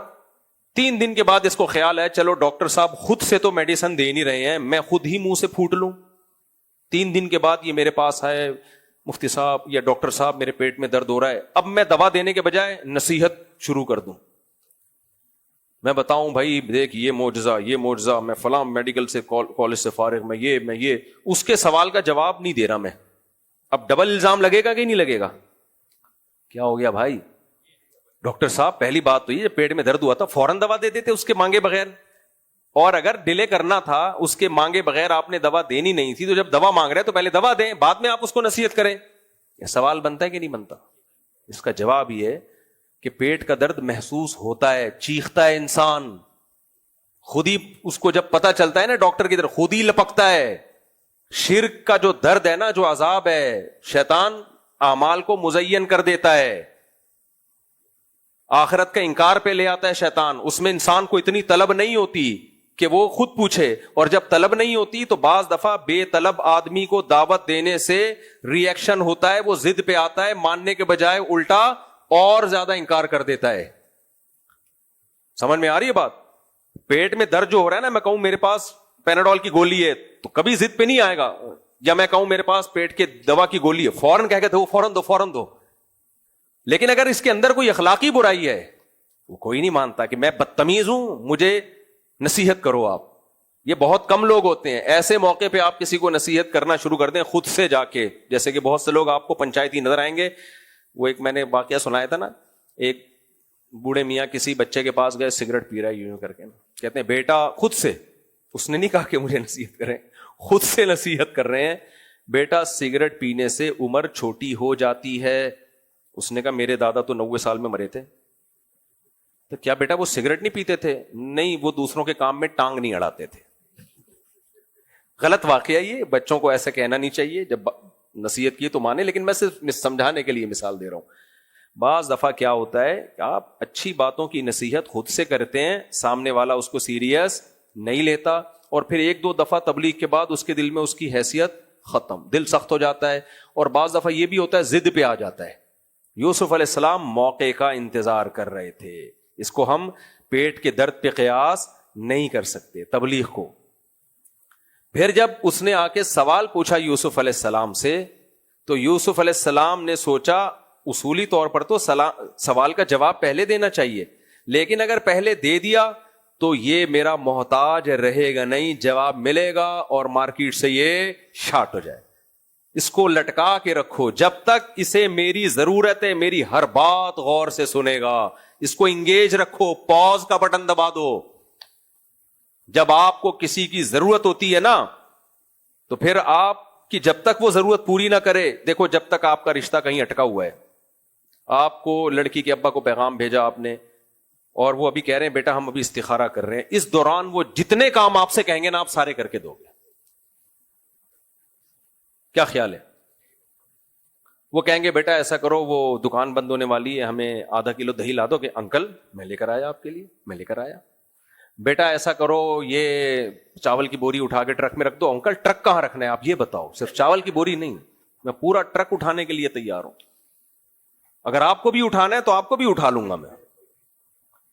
3 دن کے بعد اس کو خیال ہے چلو ڈاکٹر صاحب خود سے تو میڈیسن دے نہیں رہے ہیں, میں خود ہی منہ سے پھوٹ لوں. 3 دن کے بعد یہ میرے پاس ہے, مفتی صاحب یا ڈاکٹر صاحب میرے پیٹ میں درد ہو رہا ہے. اب میں دوا دینے کے بجائے نصیحت شروع کر دوں, میں بتاؤں بھائی دیکھ یہ معجزہ, میں فلاں میڈیکل سے کالج سے فارغ, میں یہ اس کے سوال کا جواب نہیں دے رہا میں. اب ڈبل الزام لگے گا کہ نہیں لگے گا؟ کیا ہو گیا بھائی؟ ڈاکٹر صاحب پہلی بات تو یہ پیٹ میں درد ہوا تھا فوراً دوا دے دیتے اس کے مانگے بغیر, اور اگر ڈیلے کرنا تھا اس کے مانگے بغیر آپ نے دوا دینی نہیں تھی, تو جب دوا مانگ رہے تو پہلے دوا دیں, بعد میں آپ اس کو نصیحت کریں. یہ سوال بنتا ہے کہ نہیں بنتا؟ اس کا جواب یہ ہے کہ پیٹ کا درد محسوس ہوتا ہے, چیختا ہے انسان, خود ہی اس کو جب پتا چلتا ہے نا ڈاکٹر کی طرف خود ہی لپکتا ہے. شرک کا جو درد ہے نا, جو عذاب ہے, شیطان اعمال کو مزین کر دیتا ہے, آخرت کا انکار پہ لے آتا ہے شیطان. اس میں انسان کو اتنی طلب نہیں ہوتی کہ وہ خود پوچھے, اور جب طلب نہیں ہوتی تو بعض دفعہ بے طلب آدمی کو دعوت دینے سے ری ایکشن ہوتا ہے, وہ ضد پہ آتا ہے, ماننے کے بجائے الٹا اور زیادہ انکار کر دیتا ہے. سمجھ میں آ رہی ہے بات؟ پیٹ میں درد جو ہو رہا ہے نا, میں کہوں میرے پاس پیناڈول کی گولی ہے تو کبھی ضد پہ نہیں آئے گا, یا میں کہوں میرے پاس پیٹ کے دوا کی گولی ہے فوراً کہہ کے دو, فوراً دو فوراً دو. لیکن اگر اس کے اندر کوئی اخلاقی برائی ہے, وہ کوئی نہیں مانتا کہ میں بدتمیز ہوں, مجھے نصیحت کرو آپ. یہ بہت کم لوگ ہوتے ہیں. ایسے موقع پہ آپ کسی کو نصیحت کرنا شروع کر دیں خود سے جا کے, جیسے کہ بہت سے لوگ آپ کو پنچایتی نظر آئیں گے. وہ ایک میں نے واقعہ سنایا تھا نا, ایک بوڑھے میاں کسی بچے کے پاس گئے, سگریٹ پی رہا ہے یوں کر کے, کہتے ہیں بیٹا, خود سے, اس نے نہیں کہا کہ مجھے نصیحت کریں, خود سے نصیحت کر رہے ہیں, بیٹا سگریٹ پینے سے عمر چھوٹی ہو جاتی ہے. اس نے کہا میرے دادا تو 90 سال میں مرے تھے. تو کیا بیٹا وہ سگریٹ نہیں پیتے تھے؟ نہیں, وہ دوسروں کے کام میں ٹانگ نہیں اڑاتے تھے. غلط واقعہ یہ, بچوں کو ایسا کہنا نہیں چاہیے. جب نصیحت کی تو مانے, لیکن میں صرف سمجھانے کے لیے مثال دے رہا ہوں. بعض دفعہ کیا ہوتا ہے کہ آپ اچھی باتوں کی نصیحت خود سے کرتے ہیں, سامنے والا اس کو سیریس نہیں لیتا, اور پھر ایک دو دفعہ تبلیغ کے بعد اس کے دل میں اس کی حیثیت ختم, دل سخت ہو جاتا ہے. اور بعض دفعہ یہ بھی ہوتا ہے ضد پہ آ جاتا ہے. یوسف علیہ السلام موقع کا انتظار کر رہے تھے. اس کو ہم پیٹ کے درد پہ قیاس نہیں کر سکتے تبلیغ کو. پھر جب اس نے آ کے سوال پوچھا یوسف علیہ السلام سے, تو یوسف علیہ السلام نے سوچا اصولی طور پر تو سوال کا جواب پہلے دینا چاہیے, لیکن اگر پہلے دے دیا تو یہ میرا محتاج رہے گا نہیں, جواب ملے گا اور مارکیٹ سے یہ شارٹ ہو جائے. اس کو لٹکا کے رکھو جب تک اسے میری ضرورت ہے, میری ہر بات غور سے سنے گا. اس کو انگیج رکھو, پاز کا بٹن دبا دو. جب آپ کو کسی کی ضرورت ہوتی ہے نا, تو پھر آپ کی جب تک وہ ضرورت پوری نہ کرے, دیکھو جب تک آپ کا رشتہ کہیں اٹکا ہوا ہے, آپ کو لڑکی کے ابا کو پیغام بھیجا آپ نے, اور وہ ابھی کہہ رہے ہیں بیٹا ہم ابھی استخارہ کر رہے ہیں, اس دوران وہ جتنے کام آپ سے کہیں گے نا آپ سارے کر کے دو گے. کیا خیال ہے؟ وہ کہیں گے بیٹا ایسا کرو, وہ دکان بند ہونے والی ہے, ہمیں آدھا کلو دہی لا دو. کہ انکل میں لے کر آیا آپ کے لیے, میں لے کر آیا. بیٹا ایسا کرو, یہ چاول کی بوری اٹھا کے ٹرک میں رکھ دو. انکل ٹرک کہاں رکھنا ہے آپ یہ بتاؤ, صرف چاول کی بوری نہیں, میں پورا ٹرک اٹھانے کے لیے تیار ہوں. اگر آپ کو بھی اٹھانا ہے تو آپ کو بھی اٹھا لوں گا میں.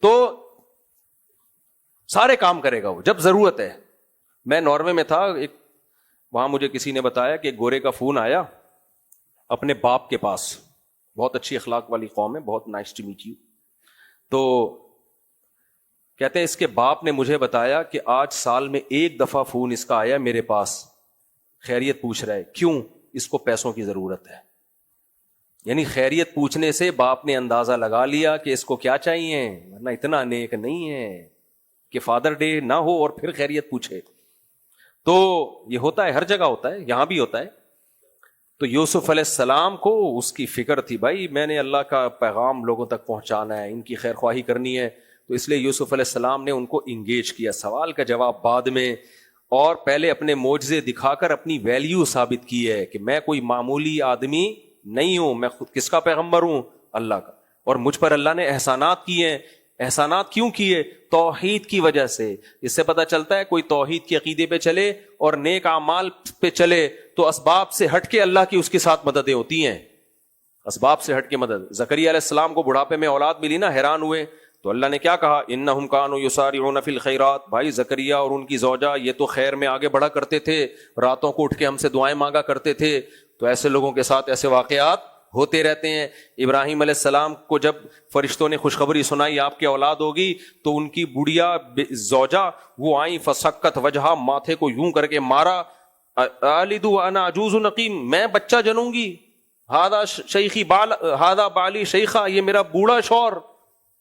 تو سارے کام کرے گا وہ جب ضرورت ہے. میں ناروے میں تھا, ایک وہاں مجھے کسی نے بتایا کہ گورے کا فون آیا اپنے باپ کے پاس, بہت اچھی اخلاق والی قوم ہے, بہت نائس ٹو میٹ یو. تو کہتے ہیں اس کے باپ نے مجھے بتایا کہ آج سال میں ایک دفعہ فون اس کا آیا میرے پاس, خیریت پوچھ رہا ہے. کیوں؟ اس کو پیسوں کی ضرورت ہے. یعنی خیریت پوچھنے سے باپ نے اندازہ لگا لیا کہ اس کو کیا چاہیے, ورنہ اتنا نیک نہیں ہے کہ فادر ڈے نہ ہو اور پھر خیریت پوچھے. تو یہ ہوتا ہے, ہر جگہ ہوتا ہے, یہاں بھی ہوتا ہے. تو یوسف علیہ السلام کو اس کی فکر تھی, بھائی میں نے اللہ کا پیغام لوگوں تک پہنچانا ہے, ان کی خیر خواہی کرنی ہے. تو اس لیے یوسف علیہ السلام نے ان کو انگیج کیا, سوال کا جواب بعد میں, اور پہلے اپنے معجزے دکھا کر اپنی ویلیو ثابت کی ہے کہ میں کوئی معمولی آدمی نہیں ہوں, میں خود کس کا پیغمبر ہوں, اللہ کا. اور مجھ پر اللہ نے احسانات کیے ہیں. احسانات کیوں کیے؟ توحید کی وجہ سے. اس سے پتہ چلتا ہے کوئی توحید کے عقیدے پہ چلے اور نیک اعمال پہ چلے تو اسباب سے ہٹ کے اللہ کی اس کے ساتھ مددیں ہوتی ہیں, اسباب سے ہٹ کے مدد. زکریا علیہ السلام کو بڑھاپے میں اولاد ملی نا, حیران ہوئے, تو اللہ نے کیا کہا, انہم کانوا یسارعون فی الخیرات. بھائی زکریا اور ان کی زوجہ یہ تو خیر میں آگے بڑھا کرتے تھے, راتوں کو اٹھ کے ہم سے دعائیں مانگا کرتے تھے. تو ایسے لوگوں کے ساتھ ایسے واقعات ہوتے رہتے ہیں. ابراہیم علیہ السلام کو جب فرشتوں نے خوشخبری سنائی آپ کی اولاد ہوگی, تو ان کی بڑھیا زوجہ وہ آئیں, فسکت وجہا, ماتھے کو یوں کر کے مارا, الد وانا عجوز نقیم, میں بچہ جنوں گی, ہادہ شیخی ہادہ بالی شیخہ, یہ میرا بوڑھا شور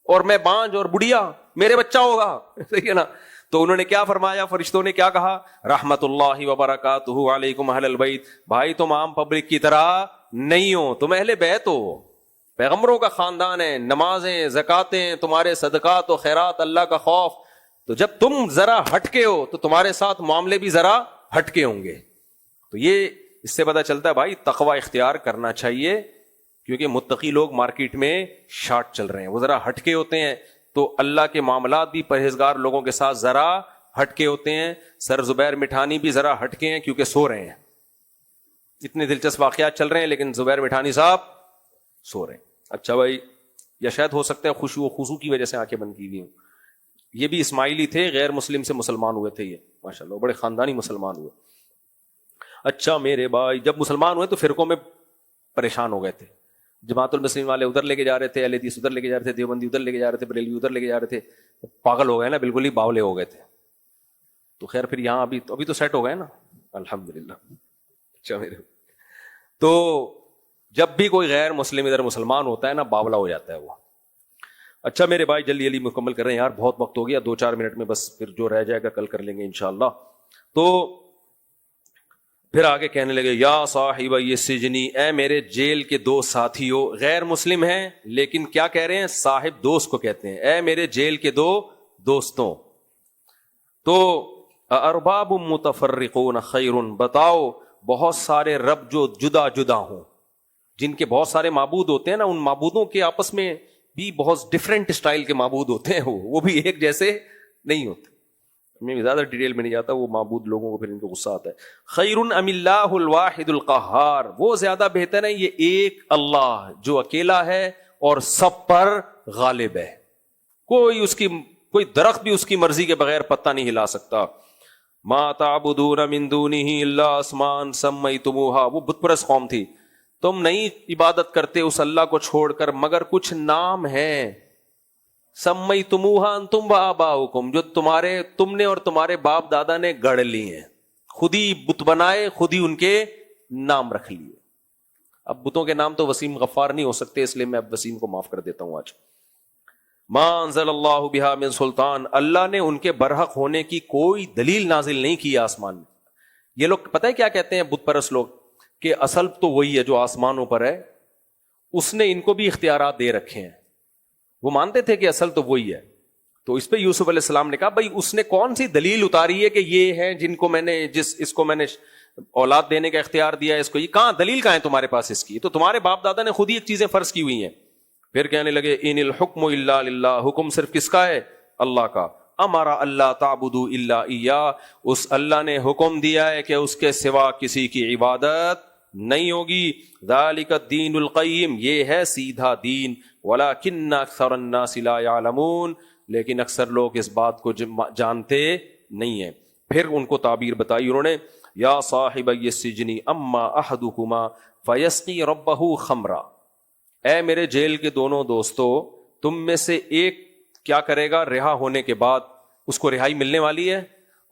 اور میں بانج اور بڑھیا, میرے بچہ ہوگا. صحیح ہے نا. تو انہوں نے کیا فرمایا, فرشتوں نے کیا کہا, رحمت اللہ وبرکاتہ علیکم اہل البیت. بھائی تم عام پبلک کی طرح نہیں ہو, تم اہل بیت ہو, پیغمبروں کا خاندان ہے. نمازیں, زکاتیں, تمہارے صدقات و خیرات, اللہ کا خوف, تو جب تم ذرا ہٹکے ہو تو تمہارے ساتھ معاملے بھی ذرا ہٹکے ہوں گے. تو یہ اس سے پتا چلتا ہے بھائی تقوی اختیار کرنا چاہیے, کیونکہ متقی لوگ مارکیٹ میں شارٹ چل رہے ہیں, وہ ذرا ہٹکے ہوتے ہیں. تو اللہ کے معاملات بھی پرہیزگار لوگوں کے ساتھ ذرا ہٹکے ہوتے ہیں. سر زبیر مٹھانی بھی ذرا ہٹکے ہیں کیونکہ سو رہے ہیں. اتنے دلچسپ واقعات چل رہے ہیں لیکن زبیر مٹھانی صاحب سو رہے ہیں. اچھا بھائی, یا شاید ہو سکتا ہے خوشو و خضوع کی وجہ سے آنکھیں بند کی ہوئی ہوں. یہ بھی اسماعیلی تھے, غیر مسلم سے مسلمان ہوئے تھے, یہ ماشاءاللہ بڑے خاندانی مسلمان ہوئے. اچھا میرے بھائی, جب مسلمان ہوئے تو فرقوں میں پریشان ہو گئے تھے. جماعت المسلمین والے ادھر لے کے جا رہے تھے, اہل حدیث ادھر لے کے جا رہے تھے, دیوبندی ادھر لے کے جا رہے تھے, بریلوی ادھر لے کے جا رہے تھے. پاگل ہو گئے نا, بالکل ہی باولے ہو گئے تھے. تو خیر پھر یہاں ابھی تو سیٹ ہو گئے نا الحمدللہ. اچھا میرے, تو جب بھی کوئی غیر مسلم ادھر مسلمان ہوتا ہے نا, باولا ہو جاتا ہے وہ. اچھا میرے بھائی, جلدی جلدی مکمل کر رہے ہیں یار, بہت وقت ہو گیا, 2-4 منٹ میں بس, پھر جو رہ جائے گا کل کر لیں گے انشاءاللہ. تو پھر آگے کہنے لگے, یا صاحب یہ سجنی, اے میرے جیل کے دو ساتھیوں. غیر مسلم ہیں لیکن کیا کہہ رہے ہیں, صاحب دوست کو کہتے ہیں, اے میرے جیل کے دو دوستوں. تو ارباب متفرقون خیر, بتاؤ بہت سارے رب جو جدا جدا ہوں, جن کے بہت سارے معبود ہوتے ہیں نا, ان معبودوں کے آپس میں بھی بہت ڈفرینٹ اسٹائل کے معبود ہوتے ہیں, وہ بھی ایک جیسے نہیں ہوتے. میں زیادہ ڈیٹیل میں نہیں جاتا, وہ معبود لوگوں کو پھر ان کو غصہ آتا ہے. خیر ام اللہ الواحد القہار, وہ زیادہ بہتر ہے یہ ایک اللہ جو اکیلا ہے اور سب پر غالب ہے. کوئی درخت بھی اس کی مرضی کے بغیر پتہ نہیں ہلا سکتا. ما تعبدون من دونہ الا اسماء سمیتموہا, وہ بت پرست قوم تھی, تم نہیں عبادت کرتے اس اللہ کو چھوڑ کر مگر کچھ نام ہیں, سمیتموہا انتم وآباؤکم, جو تم نے اور تمہارے باپ دادا نے گڑھ لی ہیں, خود ہی بت بنائے, خود ہی ان کے نام رکھ لیے. اب بتوں کے نام تو وسیم غفار نہیں ہو سکتے, اس لیے میں اب وسیم کو معاف کر دیتا ہوں آج. ما انزل اللہ بہا من سلطان, اللہ نے ان کے برحق ہونے کی کوئی دلیل نازل نہیں کی آسمان میں. یہ لوگ پتہ ہے کیا کہتے ہیں بت پرست لوگ, کہ اصل تو وہی ہے جو آسمانوں پر ہے, اس نے ان کو بھی اختیارات دے رکھے ہیں. وہ مانتے تھے کہ اصل تو وہی ہے. تو اس پہ یوسف علیہ السلام نے کہا بھائی اس نے کون سی دلیل اتاری ہے کہ یہ ہے جن کو میں نے اس کو میں نے اولاد دینے کا اختیار دیا ہے, اس کو یہ کہاں دلیل کہاں ہے تمہارے پاس اس کی؟ تو تمہارے باپ دادا نے خود ہی ایک چیزیں فرض کی ہوئی ہیں. پھر کہنے لگے ان الحکم الا للہ, حکم صرف کس کا ہے؟ اللہ کا. امارا اللہ تعبدوا الا ایہ, اس اللہ نے حکم دیا ہے کہ اس کے سوا کسی کی عبادت نہیں ہوگی. ذالک الدین القیم, یہ ہے سیدھا دین. ولکن اکثر الناس لا یعلمون, لیکن اکثر لوگ اس بات کو جانتے نہیں ہیں. پھر ان کو تعبیر بتائی انہوں نے, یا صاحب السجن اما احدکما فیسقی ربہ خمرا, اے میرے جیل کے دونوں دوستو, تم میں سے ایک کیا کرے گا رہا ہونے کے بعد, اس کو رہائی ملنے والی ہے,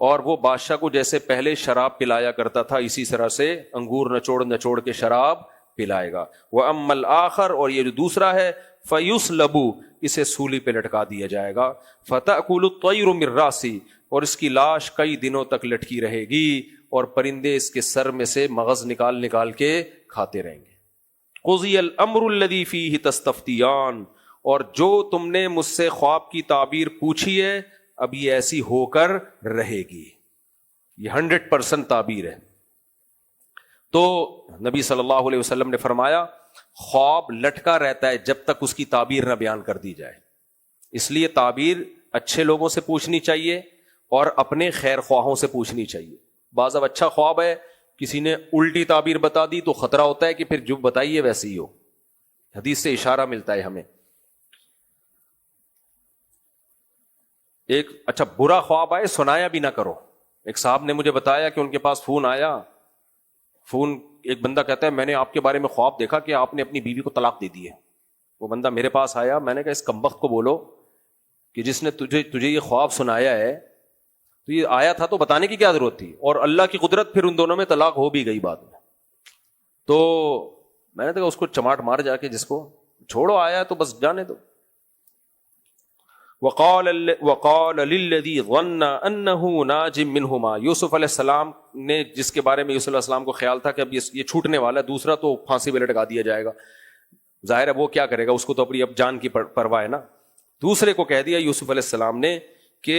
اور وہ بادشاہ کو جیسے پہلے شراب پلایا کرتا تھا اسی طرح سے انگور نچوڑ کے شراب پلائے گا. وَأَمَّا الْآخَرُ, اور یہ جو دوسرا ہے, فَيُسْلَبُ, اسے سولی پہ لٹکا دیا جائے گا. فَتَأْكُلُ الطَّيْرُ مِنْ رَأْسِهِ, اور اس کی لاش کئی دنوں تک لٹکی رہے گی, اور پرندے اس کے سر میں سے مغز نکال کے کھاتے رہیں گے. قُضِيَ الْأَمْرُ الَّذِي فِيهِ تَسْتَفْتِيَانَ, اور جو تم نے مجھ سے خواب کی تعبیر پوچھی ہے اب یہ ایسی ہو کر رہے گی. یہ 100% تعبیر ہے. تو نبی صلی اللہ علیہ وسلم نے فرمایا خواب لٹکا رہتا ہے جب تک اس کی تعبیر نہ بیان کر دی جائے. اس لیے تعبیر اچھے لوگوں سے پوچھنی چاہیے اور اپنے خیر خواہوں سے پوچھنی چاہیے. بعض اب اچھا خواب ہے, کسی نے الٹی تعبیر بتا دی تو خطرہ ہوتا ہے کہ پھر جو بتائیے ویسے ہی ہو. حدیث سے اشارہ ملتا ہے ہمیں. ایک اچھا برا خواب آئے سنایا بھی نہ کرو. ایک صاحب نے مجھے بتایا کہ ان کے پاس فون آیا, ایک بندہ کہتا ہے میں نے آپ کے بارے میں خواب دیکھا کہ آپ نے اپنی بیوی کو طلاق دے دی ہے. وہ بندہ میرے پاس آیا, میں نے کہا اس کمبخت کو بولو کہ جس نے تجھے یہ خواب سنایا ہے تو یہ آیا تھا تو بتانے کی کیا ضرورت تھی, اور اللہ کی قدرت پھر ان دونوں میں طلاق ہو بھی گئی بعد میں. تو میں نے کہا اس کو چماٹ مار جا کے, جس کو چھوڑو آیا تو بس جانے دو. وقال للذی ظن انه ناج منهما, یوسف علیہ السلام نے جس کے بارے میں یوسف علیہ السلام کو خیال تھا کہ اب یہ چھوٹنے والا ہے, دوسرا تو پھانسی پہ لٹکا دیا جائے گا, ظاہر ہے وہ کیا کرے گا, اس کو تو اپنی اب جان کی پرواہ ہے نا. دوسرے کو کہہ دیا یوسف علیہ السلام نے کہ